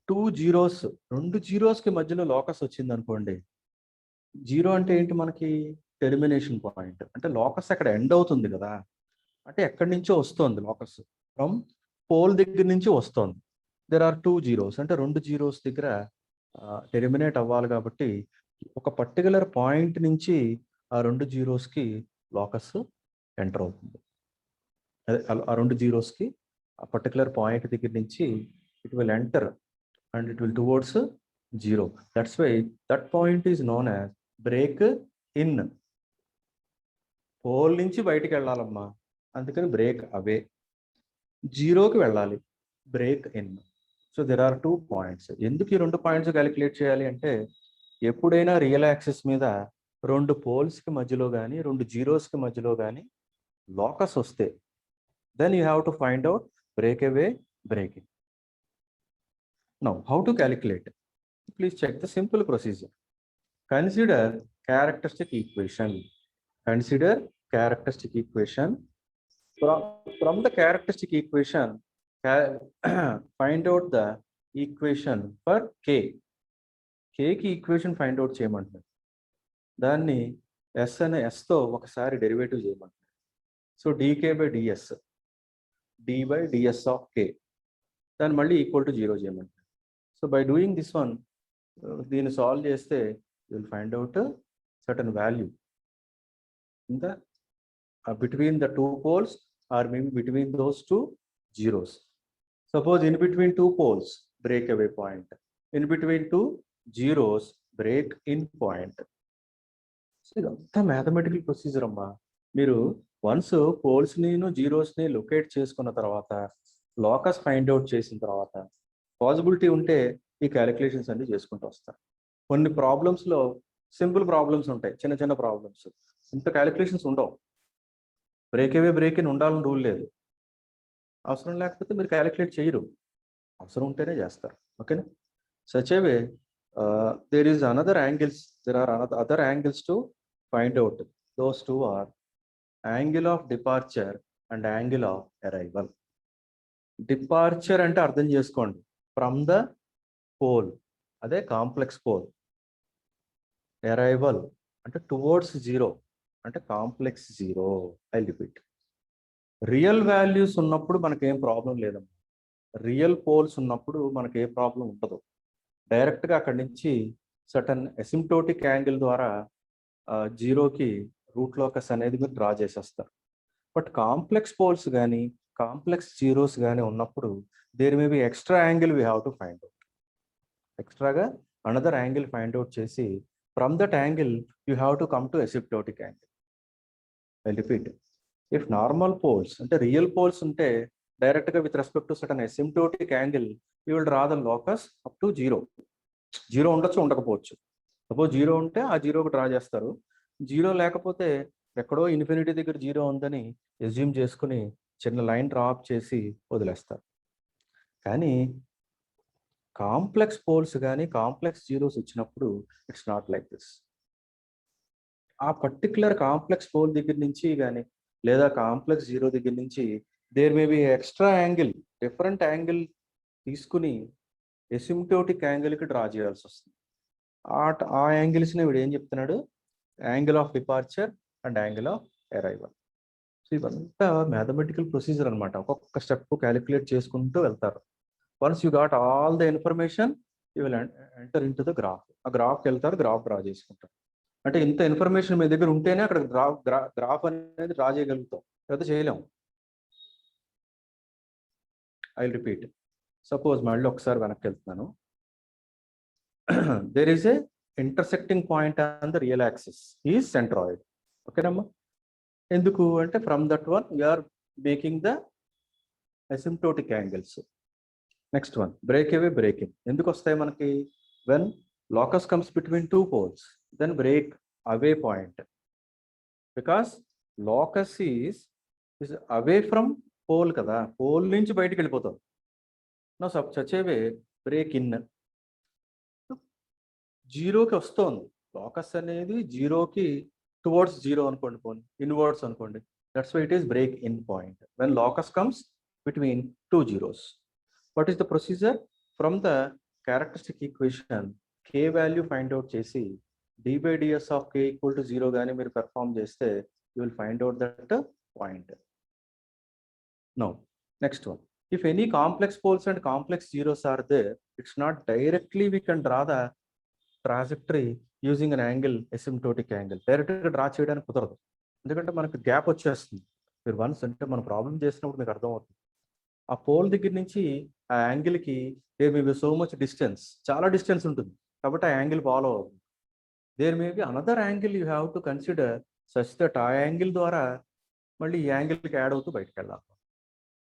2 జీరోస్, 2 జీరోస్కి మధ్యలో లోకస్ వచ్చింది అనుకోండి. జీరో అంటే ఏంటి? మనకి టెర్మినేషన్ పాయింట్. అంటే లోకస్ అక్కడ ఎండ్ అవుతుంది కదా, అంటే ఎక్కడి నుంచో వస్తుంది లోకస్, ఫ్రమ్ పోల్ దగ్గర నుంచి వస్తుంది. దెర్ ఆర్ 2 జీరోస్, అంటే 2 జీరోస్ దగ్గర టెర్మినేట్ అవ్వాలి కాబట్టి ఒక పర్టికులర్ పాయింట్ నుంచి ఆ 2 జీరోస్కి లోకస్ ఎంటర్ అవుతుంది. అదే ఆ 2 జీరోస్కి ఆ పర్టికులర్ పాయింట్ దగ్గర నుంచి it will enter and it will towards zero. That's why that point is known as break in. Pole నుంచి బయటికి వెళ్ళాలమ్మా, అందుకని బ్రేక్ అవే. జీరోకి వెళ్ళాలి, break in. So there are 2 points. ఎందుకు ఈ 2 పాయింట్స్ క్యాలిక్యులేట్ చేయాలి అంటే, ఎప్పుడైనా రియల్ యాక్సిస్ మీద 2 పోల్స్కి మధ్యలో కానీ 2 జీరోస్కి మధ్యలో కానీ లోకస్ వస్తే, then you have to find out break away, breaking. Now, how to calculate? Please check the simple procedure. Consider characteristic equation. Consider characteristic equation. From the characteristic equation, find out the equation for k. k కి equation find out చేయమంటారు. దాన్ని S అనే ఎస్తో ఒకసారి derivative చేయమంటారు. So dk by d s, d by d s of K, దాన్ని మళ్ళీ equal to 0 చేయమంటారు. So by doing this one, దీన్ని సాల్వ్ చేస్తే you will find out certain value in the between the two poles or maybe between those two zeros. Suppose in between two poles, breakaway point. In between two zeros, break in point. So ఇదంతా mathematical procedure అమ్మా. మీరు once పోల్స్ని జీరోస్ని locate చేసుకున్న తర్వాత, locus find out చేసిన తర్వాత, possibility ఉంటే ఈ calculations అన్ని చేసుకుంటూ వస్తారు. కొన్ని ప్రాబ్లమ్స్లో సింపుల్ ప్రాబ్లమ్స్ ఉంటాయి, చిన్న చిన్న ప్రాబ్లమ్స్, ఇంత క్యాలిక్యులేషన్స్ ఉండవు. బ్రేక్ ఇన్ ఉండాలని రూల్ లేదు. అవసరం లేకపోతే మీరు క్యాలిక్యులేట్ చేయరు, అవసరం ఉంటేనే చేస్తారు. ఓకేనా? Such a way there is another angles, there are other angles to find out. Those two are angle of departure and angle of arrival. Departure అంటే అర్థం చేసుకోండి, ఫ్రమ్ ద పోల్, అదే కాంప్లెక్స్ పోల్. అరైవల్ అంటే towards zero, అంటే complex zero. I repeat, real values ఉన్నప్పుడు మనకేం problem లేదమ్మా. Real poles ఉన్నప్పుడు మనకి ఏ ప్రాబ్లం ఉండదు. డైరెక్ట్గా అక్కడి నుంచి సర్టన్ అసిమ్ప్టోటిక్ యాంగిల్ ద్వారా జీరోకి రూట్ లోకస్ అనేది మీరు డ్రా చేసేస్తారు. బట్ కాంప్లెక్స్ పోల్స్ కానీ కాంప్లెక్స్ జీరోస్ కానీ ఉన్నప్పుడు there may be extra angle we have to find out. ఎక్స్ట్రాగా అనదర్ యాంగిల్ ఫైండ్ అవుట్ చేసి from that angle you have to come to asymptotic angle. I repeat, if normal poles అంటే real poles ఉంటే డైరెక్ట్గా with respect to certain asymptotic angle you will draw the locus up to zero. Zero ఉండొచ్చు, ఉండకపోవచ్చు. Suppose zero ఉంటే ఆ జీరోకి draw చేస్తారు. Zero లేకపోతే ఎక్కడో ఇన్ఫినిటీ దగ్గర జీరో ఉందని ఎజ్యూమ్ చేసుకుని చిన్న లైన్ డ్రాప్ చేసి వదిలేస్తారు. కానీ కాంప్లెక్స్ పోల్స్ కానీ కాంప్లెక్స్ జీరోస్ వచ్చినప్పుడు ఇట్స్ నాట్ లైక్ దిస్. ఆ పర్టికులర్ కాంప్లెక్స్ పోల్ దగ్గర నుంచి కానీ లేదా కాంప్లెక్స్ జీరో దగ్గర నుంచి there may be extra angle, different angle తీసుకుని ఎసిమ్ప్టోటిక్ యాంగిల్కి డ్రా చేయాల్సి వస్తుంది. ఆ యాంగిల్స్ని వీడు ఏం చెప్తున్నాడు, angle of departure and angle of arrival. So ఇవంతా మ్యాథమెటికల్ ప్రొసీజర్ అనమాట. ఒక్కొక్క స్టెప్ క్యాలిక్యులేట్ చేసుకుంటూ వెళ్తారు. Once you got all the information you will enter in to the graph. ఆ గ్రాఫ్కి వెళ్తారు, గ్రాఫ్ డ్రా చేసుకుంటారు. అంటే ఇంత ఇన్ఫర్మేషన్ మీ దగ్గర ఉంటేనే అక్కడ గ్రాఫ్ అనేది డ్రా చేయగలుగుతాం, లేదా చేయలేం. ఐ రిపీట్, సపోజ్ మళ్ళీ ఒకసారి వెనక్కి వెళ్తున్నాను. There is a intersecting point on the real axis is centroid. ఓకేనమ్మా? ఎందుకు అంటే from that one we are making the asymptotic angles. Next one break in. ఎందుకు వస్తాయి మనకి? When locus comes between two poles, then break away point, because locus is away from pole కదా, pole నుంచి బయటికి వెళ్ళిపోతాం. నా such a way break in. జీరోకి వస్తుంది లోకస్ అనేది, జీరోకి టువర్డ్స్ జీరో అనుకోండి, పోనీ ఇన్వర్డ్స్ అనుకోండి. That's why it is break in point when locus comes between two zeros. What is the procedure? From the characteristic equation K value find out చేసి d by ds of k equal to 0 గానీ మీరు perform చేస్తే you will find out that point. Now, next one. If any complex poles and complex zeros are there, it's not directly we can draw the trajectory using an angle, asymptotic angle. డైరెక్ట్గా draw చేయడానికి కుదరదు, ఎందుకంటే మనకు gap వచ్చేస్తుంది. మీరు once అంటే మన problem చేసినప్పుడు మీకు అర్థమవుతుంది. ఆ పోల్ దగ్గర నుంచి ఆ యాంగిల్కి there may be so much distance, చాలా డిస్టెన్స్ ఉంటుంది, కాబట్టి ఆ యాంగిల్ ఫాలో అవుతుంది. There may be another angle you have to consider such that ఆ యాంగిల్ ద్వారా మళ్ళీ ఈ యాంగిల్కి యాడ్ అవుతూ బయటకు వెళ్ళాలి.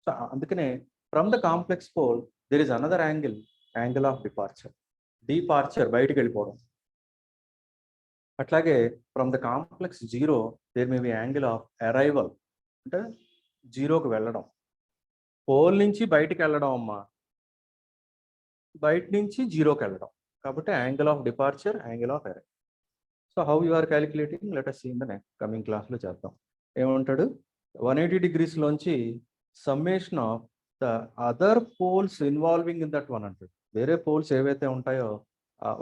సో అందుకనే from the complex pole there is another angle, angle of departure బయటికి వెళ్ళిపోవడం. అట్లాగే from the complex zero there may be angle of arrival, అంటే జీరోకి వెళ్ళడం. పోల్ నుంచి బయటికి వెళ్ళడం అమ్మా, బయట నుంచి జీరోకి వెళ్ళడం, కాబట్టి angle of departure, angle of arrival. So how you are calculating, let us see in the next coming క్లాస్లో చేద్దాం. ఏమంటాడు, 180 degrees లోంచి summation of the other poles involving in that 100, వేరే పోల్స్ ఏవైతే ఉంటాయో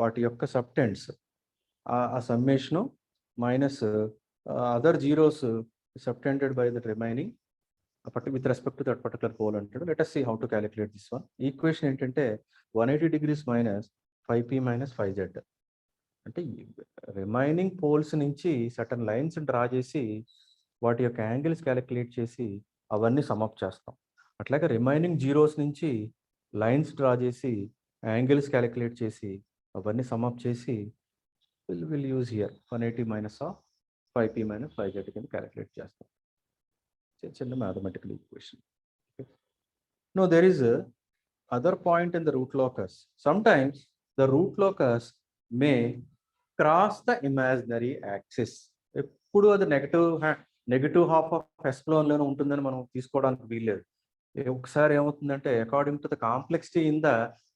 వాటి యొక్క సబ్టెంట్స్, ఆ summation minus other zeros subtended by the remaining with respect to that particular pole అంటాడు. Let us see how to calculate this one. Equation ఏంటంటే 180 degrees minus 5p minus 5z, అంటే remaining poles నుంచి certain lines draw చేసి వాటి యొక్క angles calculate చేసి అవన్నీ sum up చేస్తాం. అట్లాగే రిమైనింగ్ జీరోస్ నుంచి లైన్స్ డ్రా చేసి యాంగిల్స్ క్యాలిక్యులేట్ చేసి అవన్నీ సమప్ చేసి will use here 180 minus of 5p minus 5z కింద క్యాలిక్యులేట్ చేస్తాం. చిన్న mathematical equation. No there is other point in the root locus. Sometimes the root locus may cross the imaginary axis. ఎప్పుడు అది negative half of s ప్లేన్లోనే ఉంటుందని మనం తీసుకోవడానికి వీల్లేదు. ఒకసారి ఏమవుతుందంటే according to the complexity in the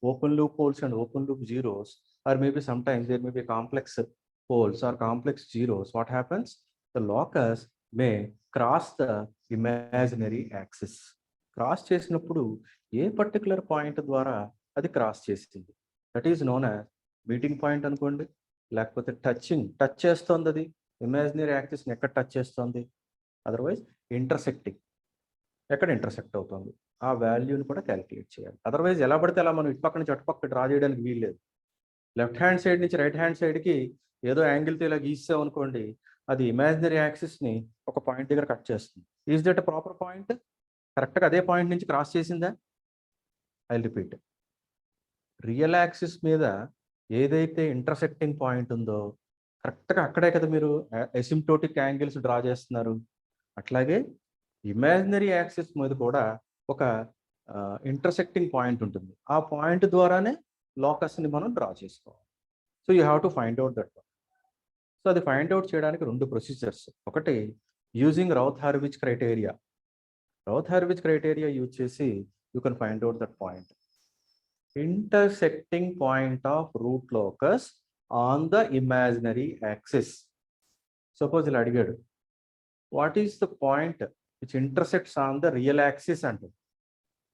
open loop poles and open loop zeros, or maybe sometimes there may be complex poles or complex zeros, what happens, the locus may cross the imaginary axis. Cross చేసినప్పుడు ఏ particular point ద్వారా అది cross చేసింది, that is known as meeting point అనుకోండి, లేకపోతే touch చేస్తుంది, అది imaginary యాక్సిస్ని ఎక్కడ టచ్ చేస్తుంది, అదర్వైజ్ ఇంటర్సెక్టింగ్, ఎక్కడ ఇంటర్సెక్ట్ అవుతుంది, ఆ వాల్యూని కూడా క్యాలిక్యులేట్ చేయాలి. అదర్వైజ్ ఎలా పడితే అలా మనం ఇటుపక్క నుంచి అటుపక్క డ్రా చేయడానికి వీల్లేదు. లెఫ్ట్ హ్యాండ్ సైడ్ నుంచి రైట్ హ్యాండ్ సైడ్కి ఏదో యాంగిల్తో ఇలా గీసాం అనుకోండి, అది ఇమాజినరీ యాక్సిస్ని ఒక పాయింట్ దగ్గర కట్ చేస్తుంది. Is that a proper point? కరెక్ట్గా అదే పాయింట్ నుంచి క్రాస్ చేసిందా? ఐ రిపీట్, రియల్ యాక్సిస్ మీద ఏదైతే ఇంటర్సెక్టింగ్ పాయింట్ ఉందో కరెక్ట్గా అక్కడే కదా మీరు అసిమ్ప్టోటిక్ యాంగిల్స్ డ్రా చేస్తున్నారు. అట్లాగే ఇమాజినరీ యాక్సిస్ మీద కూడా ఒక ఇంటర్సెక్టింగ్ పాయింట్ ఉంటుంది, ఆ పాయింట్ ద్వారానే లోకస్ని మనం డ్రా చేసుకోవాలి. So you have to find out that one. So అది ఫైండ్ అవుట్ చేయడానికి రెండు ప్రొసీజర్స్. ఒకటి యూజింగ్ రౌత్-హార్విచ్ క్రైటీరియా. రౌత్-హార్విచ్ క్రైటీరియా యూజ్ చేసి you can find out that point, intersecting point of root locus on the imaginary axis. Suppose ఇలా అడిగాడు, what is the point which intersects on the real axis అంటే,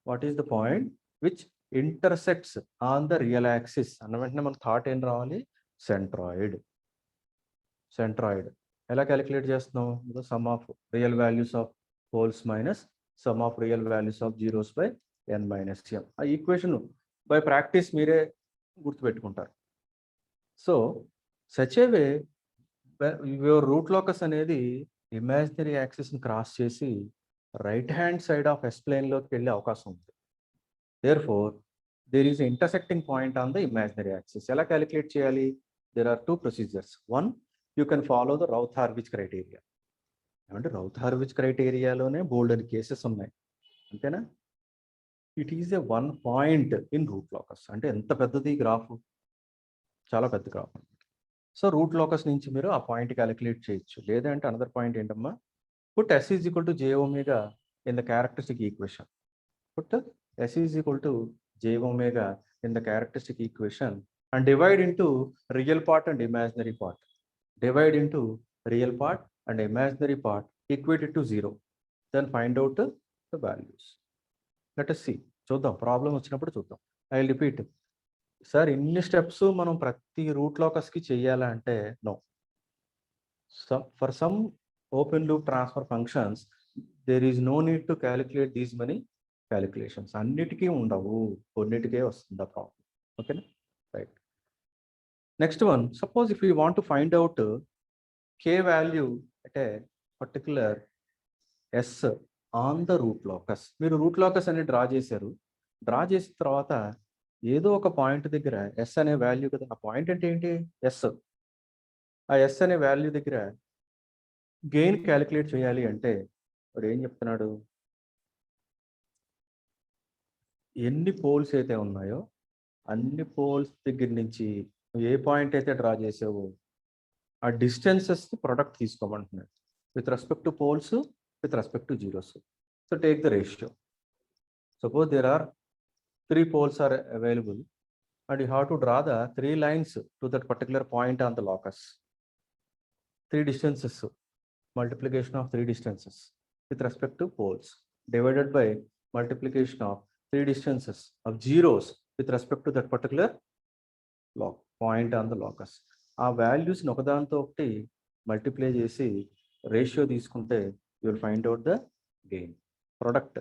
what is the point which intersects on the real axis అన్న వెంటనే మన thought ఏం రావాలి, centroid. ఎలా calculate చేస్తున్నాం, sum of real values of poles minus sum of real values of zeros by n minus m. ఆ equation by practice మీరే గుర్తుపెట్టుకుంటారు. So such a way your root locus అనేది ఇమాజినరీ యాక్సిస్ని cross చేసి right hand side of S ప్లేన్లోకి వెళ్ళే అవకాశం ఉంది. Therefore there is intersecting point on the imaginary axis. ఎలా క్యాలిక్యులేట్ చేయాలి? There are two procedures. One, you can follow the రౌత్-హార్విచ్ criteria. అంటే రౌత్-హార్విచ్ క్రైటీరియాలోనే బోల్డ్ అని కేసెస్ ఉన్నాయి, అంతేనా? It is a one point in route locus. అంటే ఎంత పెద్దది గ్రాఫ్, చాలా పెద్ద గ్రాఫ్. సో రూట్ లోకస్ నుంచి మీరు ఆ పాయింట్ క్యాలిక్యులేట్ చేయొచ్చు. లేదంటే అనదర్ పాయింట్ ఏంటమ్మా, put s is equal to j omega in the characteristic equation. Put s is equal to j omega in the characteristic equation and divide into real part and imaginary part. Divide into real part and imaginary part equated to 0. Then find out the values. Let us see. చూద్దాం, problem వచ్చినప్పుడు చూద్దాం. I will repeat. Sir ఇన్ని steps మనం ప్రతి root లోకస్కి చేయాలా అంటే no. For some open loop transfer functions there is no need to calculate these many calculations. అన్నిటికీ ఉండవు, కొన్నిటికే వస్తుంది ఆ ప్రాబ్లం. ఓకేనా, right. Next one, suppose if you want to find out k value అంటే particular s on the root locus. మీరు root locus అని draw చేశారు. డ్రా చేసిన తర్వాత ఏదో ఒక పాయింట్ దగ్గర s అనే వాల్యూ కదా, ఆ పాయింట్ అంటే ఏంటి, s. ఆ s అనే వాల్యూ దగ్గర గెయిన్ క్యాలిక్యులేట్ చేయాలి అంటే వాడు ఏం చెప్తున్నాడు, ఎన్ని పోల్స్ అయితే ఉన్నాయో అన్ని పోల్స్ దగ్గర నుంచి ఏ పాయింట్ అయితే డ్రా చేసావో ఆ డిస్టెన్సెస్ ప్రొడక్ట్ తీసుకోమంటున్నాడు with respect to poles, with respect to zeros. So take the ratio. Suppose there are 3 poles are available, and you have to draw the 3 lines to that particular point on the locus. 3 distances, multiplication of 3 distances with respect to poles, divided by multiplication of 3 distances of zeros with respect to that particular point on the locus. ఆ వాల్యూస్ని ఒకదానితో ఒకటి multiply చేసి ratio తీసుకుంటే you will find out the gain product.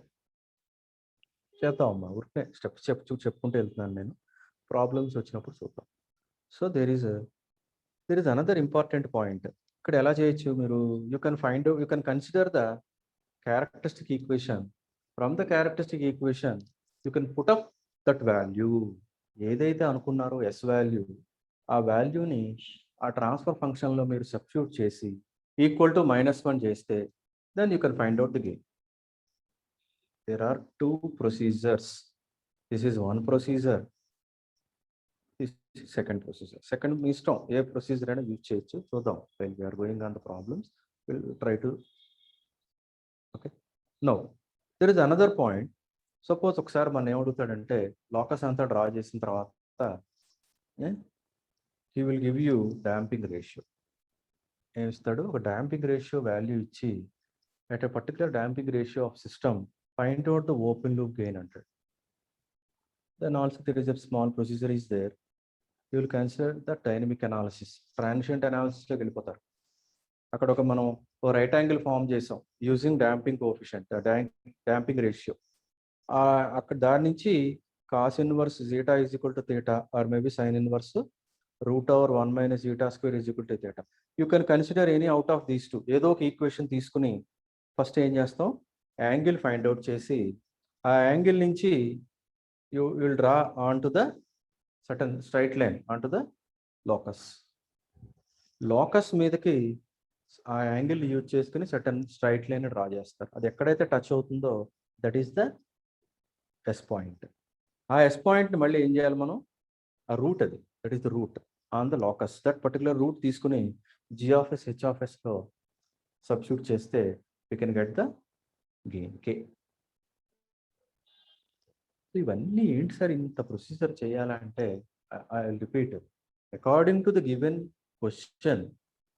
చేద్దామమ్మా, ఊరికే steps చెప్పుకుంటూ వెళ్తున్నాను నేను, ప్రాబ్లమ్స్ వచ్చినప్పుడు చూద్దాం. So there is another important point. ఇక్కడ ఎలా చేయొచ్చు మీరు, you can consider the characteristic equation. From the characteristic equation you can put up that value. ఏదైతే అనుకున్నారో ఎస్ వాల్యూ, ఆ వాల్యూని ఆ ట్రాన్స్ఫర్ ఫంక్షన్లో మీరు సబ్స్టిట్యూట్ చేసి ఈక్వల్ టు -1 చేస్తే then you can find out the gain. There are 2 procedures. This is one procedure. This is second procedure. Second మీ ఇష్టం, ఏ ప్రొసీజర్ అయినా యూజ్ చేయొచ్చు. చూద్దాం. While we are going on the problems, we'll try to. Okay. Now, there is another point. Suppose ఒకసారి మనం ఏమడుగుతాడంటే locus అంతా draw చేసిన తర్వాత he will give you damping ratio. ఏమిస్తాడు? ఒక damping ratio వాల్యూ ఇచ్చి at a particular damping ratio of system find out the open loop gain అంటాడు. Then also there is a small procedure is there. You will consider the dynamic analysis. Transient analysis లోకి వెళ్ళిపోతారు. అక్కడ ఒక మనం right angle form చేసాం using damping coefficient, damping ratio. అక్కడ దాని నుంచి cos inverse zeta is equal to theta or maybe sine inverse √1 - zeta square is equal to theta. You can consider any out of these 2. ఏదో ఒక equation తీసుకుని first ఏం చేస్తాం, angle find out చేసి ఆ యాంగిల్ నుంచి you will draw on to the certain straight line on to the locus. Locus మీదకి ఆ యాంగిల్ యూజ్ చేసుకుని సర్టన్ స్ట్రైట్ లైన్ డ్రా చేస్తారు. అది ఎక్కడైతే టచ్ అవుతుందో that is the s point. ఆ ఎస్ పాయింట్ని మళ్ళీ ఏం చేయాలి మనం, ఆ రూట్ అది, that is the root on the locus. దట్ పర్టికులర్ రూట్ తీసుకుని g(h) లో సబ్స్టిట్యూట్ చేస్తే we can get the gain k. ఇవన్నీ ఏంటి సార్ ఇంత ప్రొసీజర్ చేయాలంటే, I will repeat. According to the given question,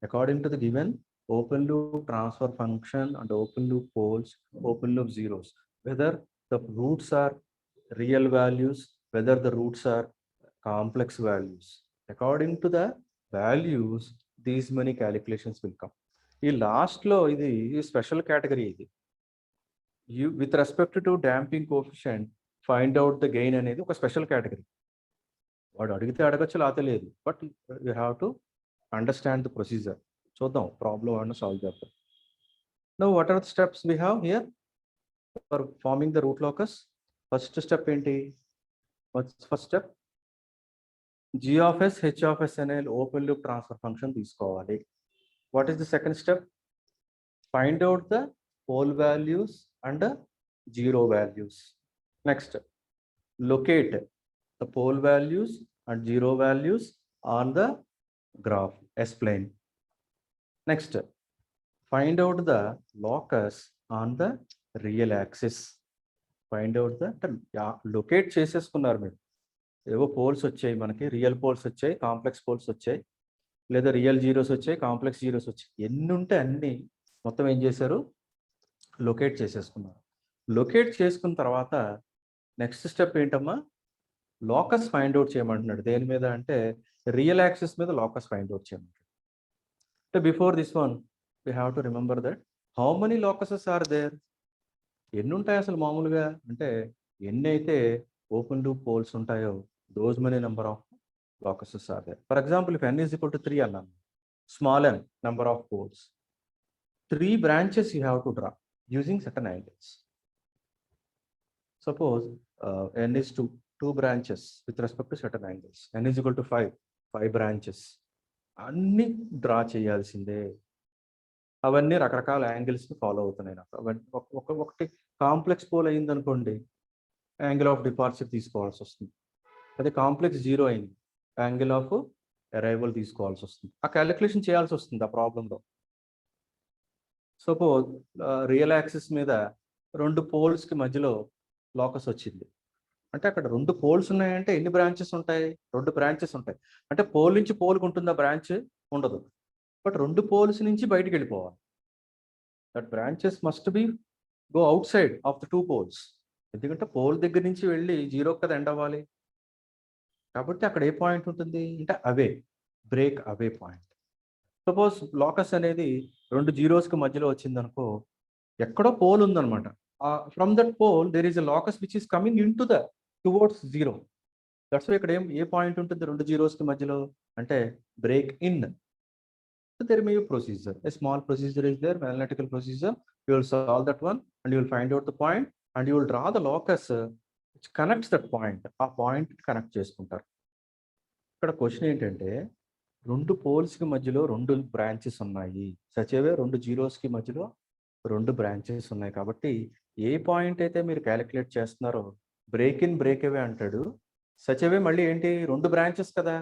according to the given open loop transfer function and open loop poles, open loop zeros, whether the roots are real values, whether the roots are complex values, according to the values these many calculations will come. ఈ లాస్ట్లో ఇది special category. ఇది with respect to damping coefficient find out the gain అనేది ఒక special category. వాడు అడిగితే అడగచ్చు, లేకపోతే లేదు, but you have to understand the procedure. చూద్దాం ప్రాబ్లం అన్న సాల్వ్ చేద్దాం. Now what are the steps we have here for forming the root locus? First step ఏంటి? ఫస్ట్ స్టెప్ g(h) అనే ఓపెన్ లూప్ ట్రాన్స్ఫర్ ఫంక్షన్ తీసుకోవాలి. What is the second step? Find out the pole values and zero values. Next, locate the pole values and zero values on the graph S plane. Next, find out the locus on the real axis. Find out the locate చేసేసుకున్నారు మీరు. ఏవో poles వచ్చాయి మనకి, real poles వచ్చాయి, complex poles వచ్చాయి, లేదా real zeros వచ్చాయి, complex zeros వచ్చాయి. ఎన్ని ఉంటే అన్ని మొత్తం ఏం చేశారు, లొకేట్ చేసేసుకున్నారు. లొకేట్ చేసుకున్న తర్వాత నెక్స్ట్ స్టెప్ ఏంటమ్మా, లోకస్ ఫైండ్ అవుట్ చేయమంటున్నాడు. దేని మీద అంటే రియల్ యాక్సిస్ మీద లోకస్ ఫైండ్ అవుట్ చేయమంటాడు. అంటే before this one we have to remember that how many locuses are there. ఎన్ని ఉంటాయి అసలు మామూలుగా అంటే, ఎన్ని అయితే ఓపెన్ లూప్ పోల్స్ ఉంటాయో those many number of locuses are there. For example if n is equal to 3 అన్నాను, small n number of poles, 3 branches you have to draw using certain angles. Suppose n is 2 branches with respect to certain angles. n is equal to 5 branches. అన్ని draw చేయాల్సిందే. అవన్నీ రకరకాల యాంగిల్స్ని follow అవుతున్నాయి నాకు. ఒకటి complex pole అయింది అనుకోండి, angle of departure తీసుకోవాల్సి వస్తుంది. అదే కాంప్లెక్స్ జీరో అయింది, యాంగిల్ ఆఫ్ అరైవల్ తీసుకోవాల్సి వస్తుంది. ఆ క్యాలిక్యులేషన్ చేయాల్సి వస్తుంది ఆ ప్రాబ్లంలో. సపోజ్ రియల్ యాక్సిస్ మీద 2 పోల్స్కి మధ్యలో లోకస్ వచ్చింది. అంటే అక్కడ 2 పోల్స్ ఉన్నాయంటే ఎన్ని బ్రాంచెస్ ఉంటాయి? 2 బ్రాంచెస్ ఉంటాయి. అంటే పోల్ నుంచి పోల్‌కి ఉంటుందా బ్రాంచ్? ఉండదు. బట్ 2 పోల్స్ నుంచి బయటికెళ్ళిపోవాలి. That branches must be go outside of the 2 poles. ఎందుకంటే పోల్ దగ్గర నుంచి వెళ్ళి 0కి కదా ఎండ్ అవ్వాలి. కాబట్టి అక్కడ ఏ పాయింట్ ఉంటుంది? అంటే అవే. Break away point. Suppose locus అనేది 2 జీరోస్‌కి మధ్యలో వచ్చిందనుకో, ఎక్కడో పోల్ ఉందన్నమాట. From that pole there is a locus which is coming into the towards 0. That's why ఇక్కడ ఏ పాయింట్ ఉంటుంది 2 జీరోస్‌కి మధ్యలో? అంటే break in. So there may be a procedure. A small procedure is there, analytical procedure. You will solve that one and you will find out the point and you will draw the locus which connects that point. ఆ point connect చేసుకుంటారు. ఇక్కడ question ఏంటంటే 2 పోల్స్‌కి మధ్యలో 2 branches ఉన్నాయి. Such a వే 2 జీరోస్‌కి మధ్యలో 2 branches ఉన్నాయి. కాబట్టి ఏ పాయింట్ అయితే మీరు క్యాలిక్యులేట్ చేస్తున్నారో బ్రేక్ ఇన్, బ్రేక్ అవే అంటాడు. సచ్ ఏ వే మళ్ళీ ఏంటి 2 బ్రాంచెస్ కదా.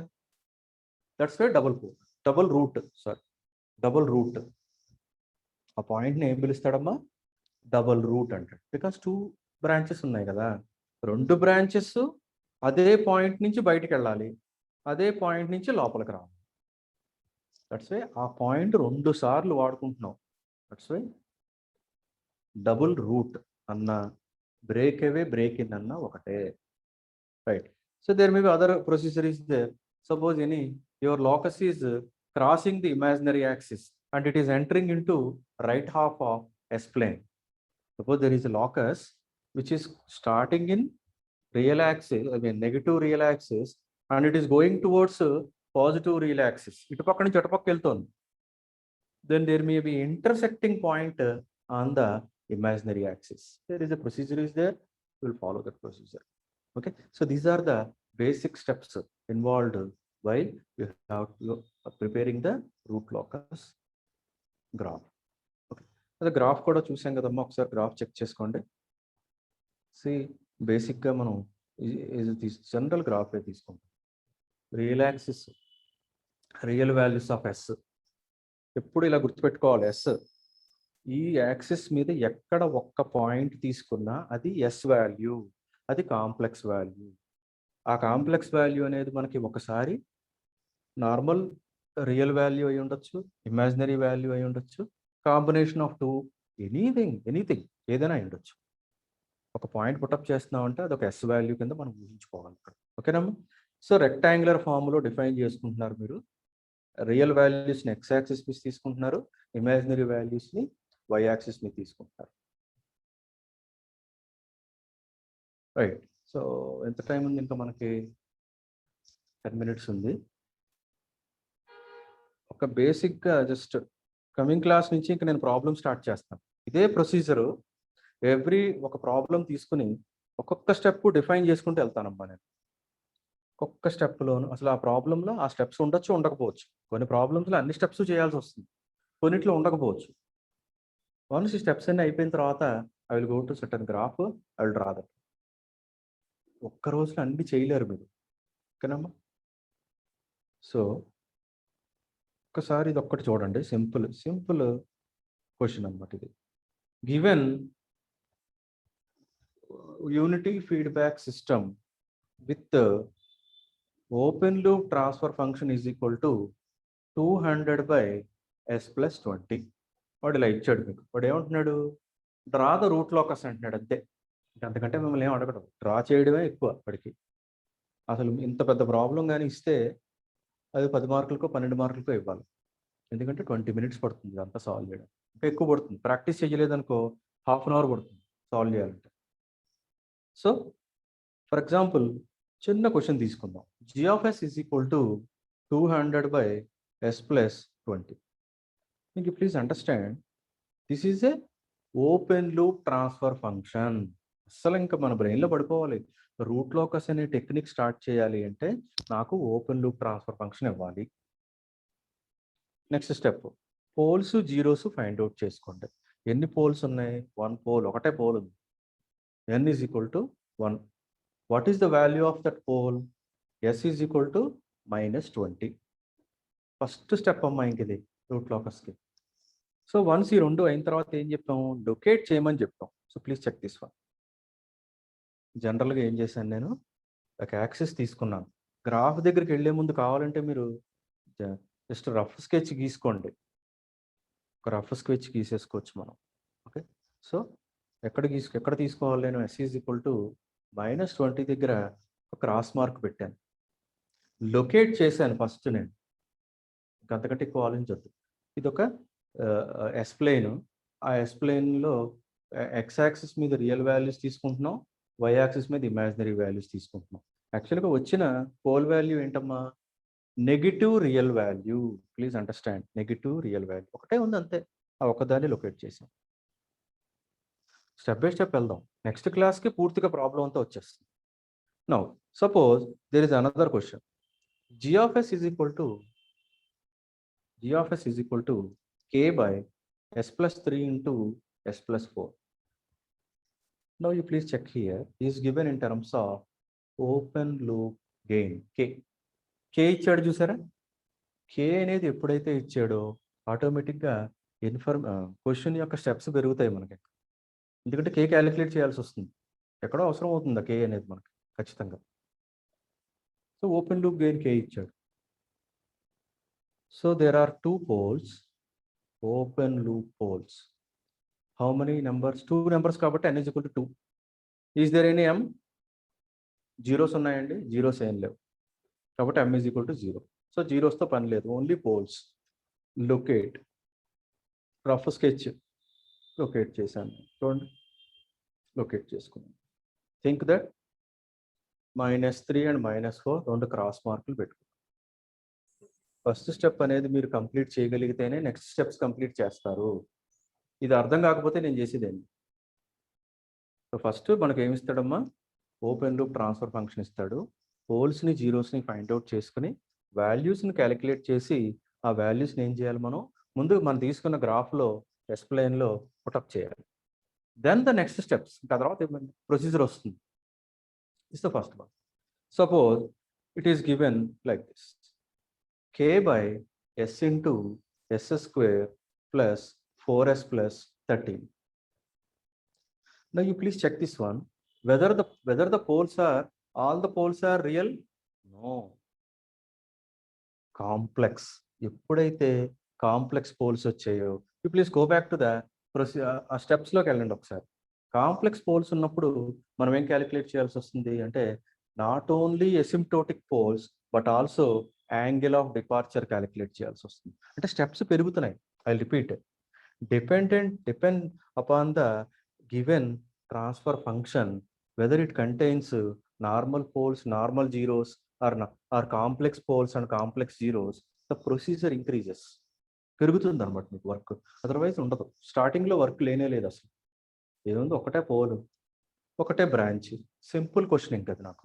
That's why double root sorry double root. ఆ పాయింట్ని ఏం పిలుస్తాడమ్మా? డబుల్ రూట్ అంటాడు. బికాస్ 2 బ్రాంచెస్ ఉన్నాయి కదా. 2 బ్రాంచెస్ అదే పాయింట్ నుంచి బయటికి వెళ్ళాలి, అదే పాయింట్ నుంచి లోపలికి రావాలి. దట్స్ వై ఆ పాయింట్ 2 సార్లు వాడుకుంటున్నాం. దట్స్ వై డబుల్ రూట్ అన్న, బ్రేక్ అవే, బ్రేక్ ఇన్ అన్న ఒకటే. Right. So there may be other procedure is there. Suppose your locus is crossing the imaginary axis and it is entering into right half of S plane. Suppose there is a locus which is starting in real axis, I mean negative real axis, and it is going towards positive real axis. ఇటు పక్క నుంచి అటు పక్క వెళ్తోంది. Then there may be intersecting point on the imaginary axis. There is a procedure is there. We will follow that procedure. Okay. So these are the basic steps involved while you have to preparing the root locus graph. Okay. అదే graph కూడా చూసాం కదమ్మా, ఒకసారి graph check చేసుకోండి. బేసిక్గా మనం general గ్రాఫే తీసుకుంటాం. Real axis, real values of s. ఎప్పుడు ఇలా గుర్తుపెట్టుకోవాలి, ఎస్ ఈ యాక్సిస్ మీద ఎక్కడ ఒక్క పాయింట్ తీసుకున్నా అది ఎస్ వాల్యూ, అది కాంప్లెక్స్ వాల్యూ. ఆ కాంప్లెక్స్ వాల్యూ అనేది మనకి ఒకసారి నార్మల్ రియల్ వాల్యూ అయి ఉండొచ్చు, ఇమాజినరీ వాల్యూ అయి ఉండొచ్చు, కాంబినేషన్ ఆఫ్ 2, ఎనీథింగ్ ఏదైనా అయి ఉండొచ్చు. ఒక పాయింట్ పుటప్ చేస్తున్నామంటే అది ఒక ఎస్ వాల్యూ కింద మనం ఊహించుకోవాలి ఇక్కడ. ఓకేనమ్మా. సో రెక్టాంగులర్ ఫామ్లో డిఫైన్ చేసుకుంటున్నారు మీరు. రియల్ వాల్యూస్ని ఎక్స్ యాక్సిస్ మీద తీసుకుంటున్నారు, ఇమాజినరీ వాల్యూస్ని వై యాక్సిస్ మీద తీసుకుంటున్నారు. రైట్. సో ఎంత టైం ఉంది ఇంకా మనకి? 10 minutes ఉంది. ఒక బేసిక్గా జస్ట్ కమింగ్ క్లాస్ నుంచి ఇంకా నేను ప్రాబ్లమ్ స్టార్ట్ చేస్తాను. ఇదే ప్రొసీజరు ఒక ప్రాబ్లం తీసుకుని ఒక్కొక్క స్టెప్ డిఫైన్ చేసుకుంటూ వెళ్తానమ్మా నేను. ఒక్కొక్క స్టెప్లోను అసలు ఆ ప్రాబ్లంలో ఆ స్టెప్స్ ఉండొచ్చు, ఉండకపోవచ్చు. కొన్ని ప్రాబ్లమ్స్లో అన్ని స్టెప్స్ చేయాల్సి వస్తుంది, కొన్నిట్లో ఉండకపోవచ్చు. వన్స్ ఈ స్టెప్స్ అన్నీ అయిపోయిన తర్వాత I will go to certain graph, I will draw that. ఒక్క రోజులో అన్ని చేయలేరు మీరు. ఓకేనమ్మా. సో ఒక్కసారి ఇది ఒక్కటి చూడండి. సింపుల్ క్వశ్చన్ అన్నమాట ఇది. Given unity feedback system with open loop transfer function is equal to 200/s+20. వాడు ఇలా ఇచ్చాడు మీకు. వాడు ఏమంటున్నాడు? డ్రా ద రూట్ లోకస్ అంటున్నాడు అంతే. అంతకంటే మిమ్మల్ని ఏం అడగడం, డ్రా చేయడమే ఎక్కువ వాడికి. అసలు ఇంత పెద్ద ప్రాబ్లం కానీ ఇస్తే అది 10 మార్కులకో 12 మార్కులకో ఇవ్వాలి. ఎందుకంటే 20 minutes పడుతుంది అంతా సాల్వ్ చేయడం. ఇంకా ఎక్కువ పడుతుంది. ప్రాక్టీస్ చేయలేదనుకో ½ an hour పడుతుంది సాల్వ్ చేయాలంటే. సో ఫర్ ఎగ్జాంపుల్ చిన్న క్వశ్చన్ తీసుకుందాం. g of s is equal to 200/s+20. మీకు please understand, this is a open loop transfer function. అస్సలు ఇంకా మన బ్రెయిన్లో పడిపోవాలి. రూట్ లోకస్ అనే టెక్నిక్ స్టార్ట్ చేయాలి అంటే నాకు ఓపెన్ లూప్ ట్రాన్స్ఫర్ ఫంక్షన్ ఇవ్వాలి. Next step, poles zeros find out చేసుకోండి. ఎన్ని పోల్స్ ఉన్నాయి? 1 పోల్, ఒకటే పోల్ ఉంది. n is equal to 1. What is the value of that pole? s is equal to -20. First step అమ్మా ఇంకది రూట్ లోకస్కి. సో వన్స్ ఈ 2 అయిన తర్వాత ఏం చెప్తాం? లొకేట్ చేయమని చెప్తాం. So please check this one. జనరల్గా ఏం చేశాను, నేను ఒక యాక్సిస్ తీసుకున్నాను. గ్రాఫ్ దగ్గరికి వెళ్ళే ముందు కావాలంటే మీరు జస్ట్ రఫ్ స్కెచ్ గీసుకోండి. ఒక రఫ్ స్కెచ్ గీసేసుకోవచ్చు మనం. ఓకే, సో ఎక్కడ తీసుకోవాలి, నేను s ఈజ్ ఈక్వల్ టు -20 దగ్గర ఒక క్రాస్ మార్క్ పెట్టాను. లొకేట్ చేశాను ఫస్ట్ నేను, అంతకంటే ఎక్కువ ఆలోచించొద్దు. ఇది ఒక ఎస్ ప్లేన్. ఆ ఎస్ ప్లేన్లో ఎక్స్ యాక్సిస్ మీద రియల్ వాల్యూస్ తీసుకుంటున్నాం, వై యాక్సిస్ మీద ఇమాజినరీ వాల్యూస్ తీసుకుంటున్నాం. యాక్చువల్గా వచ్చిన పోల్ వాల్యూ ఏంటమ్మా, negative real value. Please understand, negative real value ఒకటే ఉంది అంతే. ఆ ఒక్కదాన్ని లొకేట్ చేసాం. స్టెప్ బై స్టెప్ వెళ్దాం. నెక్స్ట్ క్లాస్కి పూర్తిగా ప్రాబ్లం అంతా వచ్చేస్తుంది. Now suppose there is another question. g of s is equal to k by s plus 3 into s plus 4. Now you please check here. Is given in terms of open loop gain k ఇచ్చాడు చూసారా. k అనేది ఎప్పుడైతే ఇచ్చాడో ఆటోమేటిక్గా question యొక్క steps పెరుగుతాయి మనకి. ఎందుకంటే k క్యాలిక్యులేట్ చేయాల్సి వస్తుంది, ఎక్కడో అవసరం అవుతుందా k అనేది మనకి ఖచ్చితంగా. So open loop gain k ఇచ్చాడు. So there are two poles, open loop poles. How many numbers? Two numbers కాబట్టి n is equal to 2. Is there any m? Zeros ఉన్నాయండి? జీరోస్ ఏం లేవు కాబట్టి m is equal to 0. So జీరోస్తో పని లేదు, only poles. Locate, rough sketch locate చేశాను చూడండి, లొకేట్ చేసుకున్నాను. థింక్ దట్ -3 అండ్ -4 రెండు క్రాస్ మార్కులు పెట్టుకున్నాను. ఫస్ట్ స్టెప్ అనేది మీరు కంప్లీట్ చేయగలిగితేనే నెక్స్ట్ స్టెప్స్ కంప్లీట్ చేస్తారు. ఇది అర్థం కాకపోతే నేను చేసేదేంటి. సో ఫస్ట్ మనకు ఏమి ఇస్తాడమ్మా, ఓపెన్ లూప్ ట్రాన్స్ఫర్ ఫంక్షన్ ఇస్తాడు. పోల్స్ని జీరోస్ని ఫైండ్ అవుట్ చేసుకుని వాల్యూస్ని క్యాలిక్యులేట్ చేసి ఆ వాల్యూస్ని ఏం చేయాలి, ముందు మనం తీసుకున్న గ్రాఫ్లో ఎస్ ప్లేన్లో పుటప్ చేయాలి. దెన్ ద నెక్స్ట్ స్టెప్స్, ఇంకా తర్వాత ప్రొసీజర్ వస్తుంది. Is the first one. Suppose it is given like this, k by s into s square plus 4s plus 13. Now you please check this one, whether the poles are, all the poles are real? No. Complex. ఎప్పుడైతే complex poles వచ్చాయో, you please go back to the ఆ స్టెప్స్లోకి వెళ్ళండి ఒకసారి. Complex poles ఉన్నప్పుడు మనం ఏం calculate చేయాల్సి వస్తుంది అంటే, not only asymptotic poles but also angle of departure calculate చేయాల్సి వస్తుంది. అంటే స్టెప్స్ పెరుగుతున్నాయి. I repeat, depend upon the given transfer function whether it contains normal poles, normal zeros or complex poles and complex zeros, the procedure increases. పెరుగుతుంది అనమాట మీకు work, otherwise ఉండదు. స్టార్టింగ్లో work లేనే లేదు అసలు. ఏముంది, ఒకటే పోల్, ఒకటే బ్రాంచ్. సింపుల్ క్వశ్చన్ ఇంకది. నాకు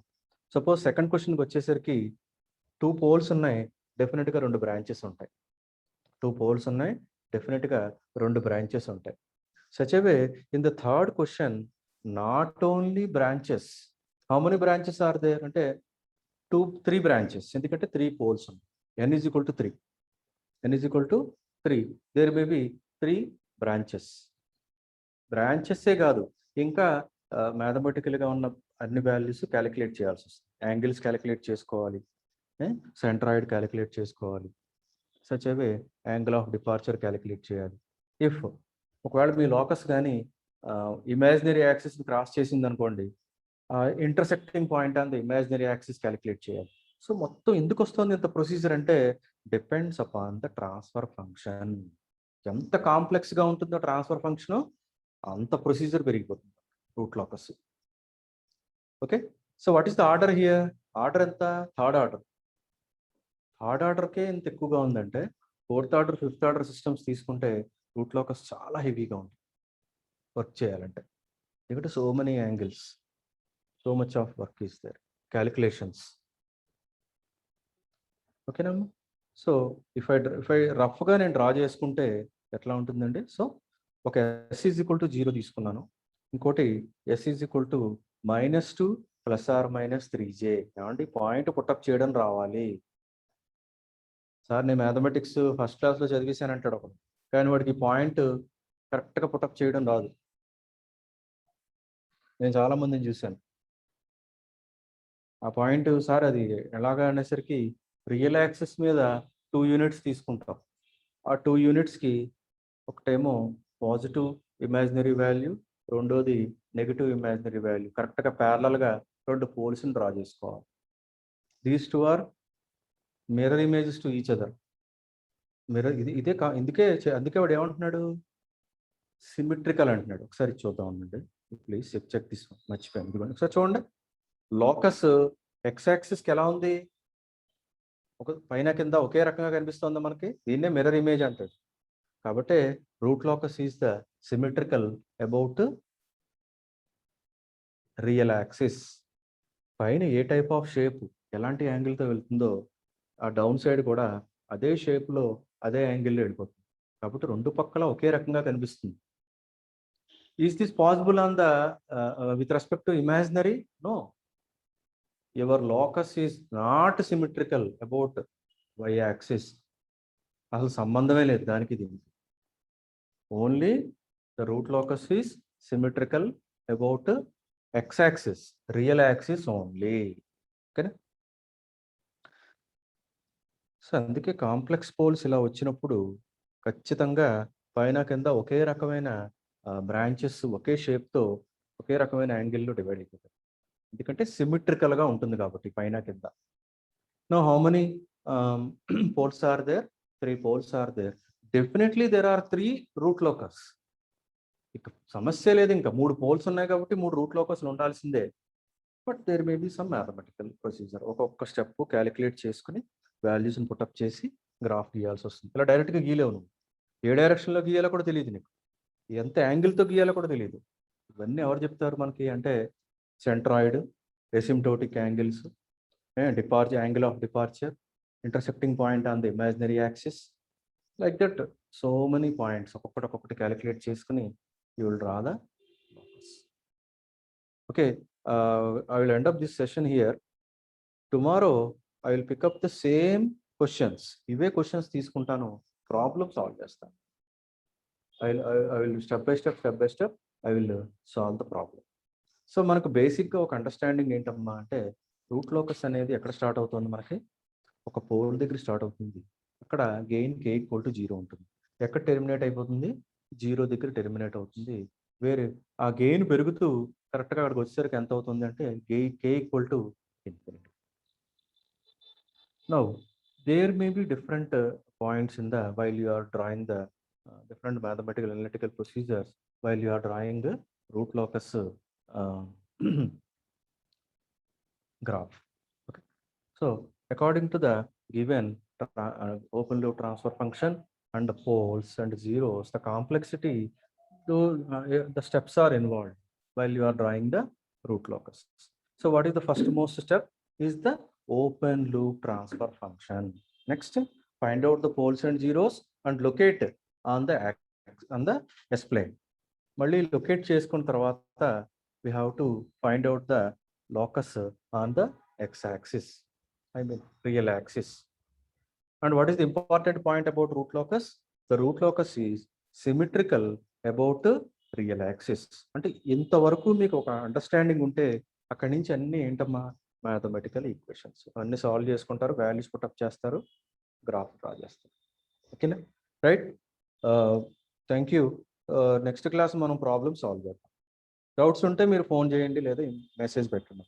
సపోజ్ సెకండ్ క్వశ్చన్కి వచ్చేసరికి 2 పోల్స్ ఉన్నాయి, డెఫినెట్గా 2 బ్రాంచెస్ ఉంటాయి. 2 పోల్స్ ఉన్నాయి, డెఫినెట్గా 2 బ్రాంచెస్ ఉంటాయి. Such a way in the third question, not only branches, how many branches are there అంటే 3 బ్రాంచెస్, ఎందుకంటే 3 పోల్స్ ఉన్నాయి. n is equal to 3, n is equal to 3, there may be 3 branches. బ్రాంచెస్సే కాదు, ఇంకా మ్యాథమెటికల్గా ఉన్న అన్ని వాల్యూస్ క్యాలిక్యులేట్ చేయాల్సి వస్తుంది. యాంగిల్స్ క్యాలిక్యులేట్ చేసుకోవాలి, సెంట్రాయిడ్ క్యాలిక్యులేట్ చేసుకోవాలి, సచ్ అవే యాంగిల్ ఆఫ్ డిపార్చర్ క్యాలిక్యులేట్ చేయాలి. ఇఫ్ ఒకవేళ మీ లోకస్ కానీ ఇమాజినరీ యాక్సిస్ని క్రాస్ చేసింది అనుకోండి, intersecting point on the imaginary axis calculate చేయాలి. సో మొత్తం ఎందుకు వస్తుంది ఇంత ప్రొసీజర్ అంటే, depends upon the transfer function. ఎంత కాంప్లెక్స్గా ఉంటుందో ట్రాన్స్ఫర్ ఫంక్షన్, అంత ప్రొసీజర్ పెరిగిపోతుంది root locus. Okay, so what is the order here? Order ఎంత? Third order. థర్డ్ ఆర్డర్కే ఇంత ఎక్కువగా ఉందంటే, fourth order, fifth order systems తీసుకుంటే రూట్ లోకస్ చాలా హెవీగా ఉంటుంది వర్క్ చేయాలంటే. ఎందుకంటే so many angles, so much of work is there, calculations. ఓకేనమ్మా. సో ఇఫ్ ఐ రఫ్గా నేను డ్రా చేసుకుంటే ఎట్లా ఉంటుందండి? సో ఒక s ఈజ్ ఈక్వల్ టు 0 తీసుకున్నాను, ఇంకోటి s is equal to -2 ± 3j. ఏమండి, పాయింట్ పుట్టప్ చేయడం రావాలి. సార్ నేను మ్యాథమెటిక్స్ ఫస్ట్ క్లాస్లో చదివేశాను అంటాడు ఒకడు, కానీ వాడికి పాయింట్ కరెక్ట్గా పుట్టప్ చేయడం రాదు. నేను చాలామందిని చూశాను. ఆ పాయింట్ సార్ అది ఎలాగా అనేసరికి రియల్ యాక్సిస్ మీద 2 యూనిట్స్ తీసుకుంటాం. ఆ 2 యూనిట్స్కి ఒకటేమో పాజిటివ్ ఇమాజినరీ వాల్యూ, రెండోది నెగిటివ్ ఇమాజినరీ వాల్యూ. కరెక్ట్గా ప్యారలల్గా 2 పోల్స్ని డ్రా చేసుకోవాలి. These 2 are mirror images to each other. Mirror అందుకే వాడు ఏమంటున్నాడు, సిమెట్రికల్ అంటున్నాడు. ఒకసారి చూద్దాం అండి ప్లీజ్, చెక్ దిస్ వన్. మర్చిపోయాను, ఇదిగోండి ఒకసారి చూడండి. లోకస్ ఎక్స్ యాక్సిస్కి ఎలా ఉంది, ఒక పైన కింద ఒకే రకంగా కనిపిస్తుందా మనకి? దీన్నే మిర్రర్ ఇమేజ్ అంటాడు. కాబట్టి route locus is the symmetrical about real axis. పైన ఏ టైప్ ఆఫ్ షేప్ ఎలాంటి యాంగిల్తో వెళ్తుందో ఆ డౌన్ సైడ్ కూడా అదే షేప్లో అదే యాంగిల్లో వెళ్ళిపోతుంది. కాబట్టి రెండు పక్కల ఒకే రకంగా కనిపిస్తుంది. Is this possible on the with respect to imaginary? No. Your locus is not symmetrical about Y axis. అసలు సంబంధమే లేదు దానికి దీనికి. Only the root locus is symmetrical about X axis, real axis only. ఓకేనా? సో అందుకే complex poles ఇలా వచ్చినప్పుడు ఖచ్చితంగా పైన కింద ఒకే రకమైన బ్రాంచెస్ ఒకే షేప్తో ఒకే రకమైన యాంగిల్లో డివైడ్ అయిపోతాయి. ఎందుకంటే సిమెట్రికల్గా ఉంటుంది కాబట్టి పైన కింద. No how many poles are there? 3 poles are there. Definitely there are 3 root locus. ఇక సమస్య లేదు, ఇంకా 3 పోల్స్ ఉన్నాయి కాబట్టి 3 రూట్ లోకస్లు ఉండాల్సిందే. But there may be some mathematical procedure. ఒక్కొక్క స్టెప్ క్యాలిక్యులేట్ చేసుకుని వాల్యూస్ని పుటప్ చేసి గ్రాఫ్ గీయాల్సి వస్తుంది. ఇలా డైరెక్ట్గా గీయలేవు నువ్వు. ఏ డైరెక్షన్లో గీయాలో కూడా తెలియదు నీకు, ఎంత యాంగిల్తో గీయాలో కూడా తెలియదు. ఇవన్నీ ఎవరు చెప్తారు మనకి అంటే centroid, ఎసిమ్టోటిక్ angles, departure, angle of departure, ఇంటర్సెప్టింగ్ point on the imaginary axis, like that so many points ఒక్కొక్కటి క్యాలిక్యులేట్ చేసుకుని you will draw the locus. Okay, I will end up this session here. Tomorrow I will pick up the same questions. ఇవే questions తీసుకుంటాను, problem solve చేస్తాను. I will step by step I will solve the problem. So మనకు బేసిక్గా ఒక understanding ఏంటమ్మా అంటే, root locus అనేది ఎక్కడ స్టార్ట్ అవుతుంది మనకి? ఒక పోల్ దగ్గర స్టార్ట్ అవుతుంది. అక్కడ గెయిన్ k = 0 ఉంటుంది. ఎక్కడ టెర్మినేట్ అయిపోతుంది? 0 దగ్గర టెర్మినేట్ అవుతుంది. వేరే ఆ గెయిన్ పెరుగుతూ కరెక్ట్గా అక్కడికి వచ్చేసరికి ఎంత అవుతుంది అంటే k = infinity. Now there may be different points in the while you are drawing the different mathematical analytical procedures while you are drawing the root locus graph. Okay, so according to the given open loop transfer function and the poles and zeros, the complexity, the steps are involved while you are drawing the root locus. So what is the first most step? Is the open loop transfer function. Next, find out the poles and zeros and locate on the S plane. మళ్ళీ locate చేసుకున్న తర్వాత we have to find out the locus on the x axis, I mean real axis. And what is the important point about root locus? The root locus is symmetrical about real axis. అంటే ఇంతవరకు మీకు ఒక understanding ఉంటే అక్కడి నుంచి అన్ని ఏంటమ్మా, mathematical equations అన్ని సాల్వ్ చేసుకుంటారు, వాల్యూస్ పుటప్ చేస్తారు, గ్రాఫ్ డ్రా చేస్తారు. ఓకేనా? Right, thank you. Next class మనం ప్రాబ్లమ్ సాల్వ్ చేద్దాం. డౌట్స్ ఉంటే మీరు ఫోన్ చేయండి లేదా మెసేజ్ పెట్టండి.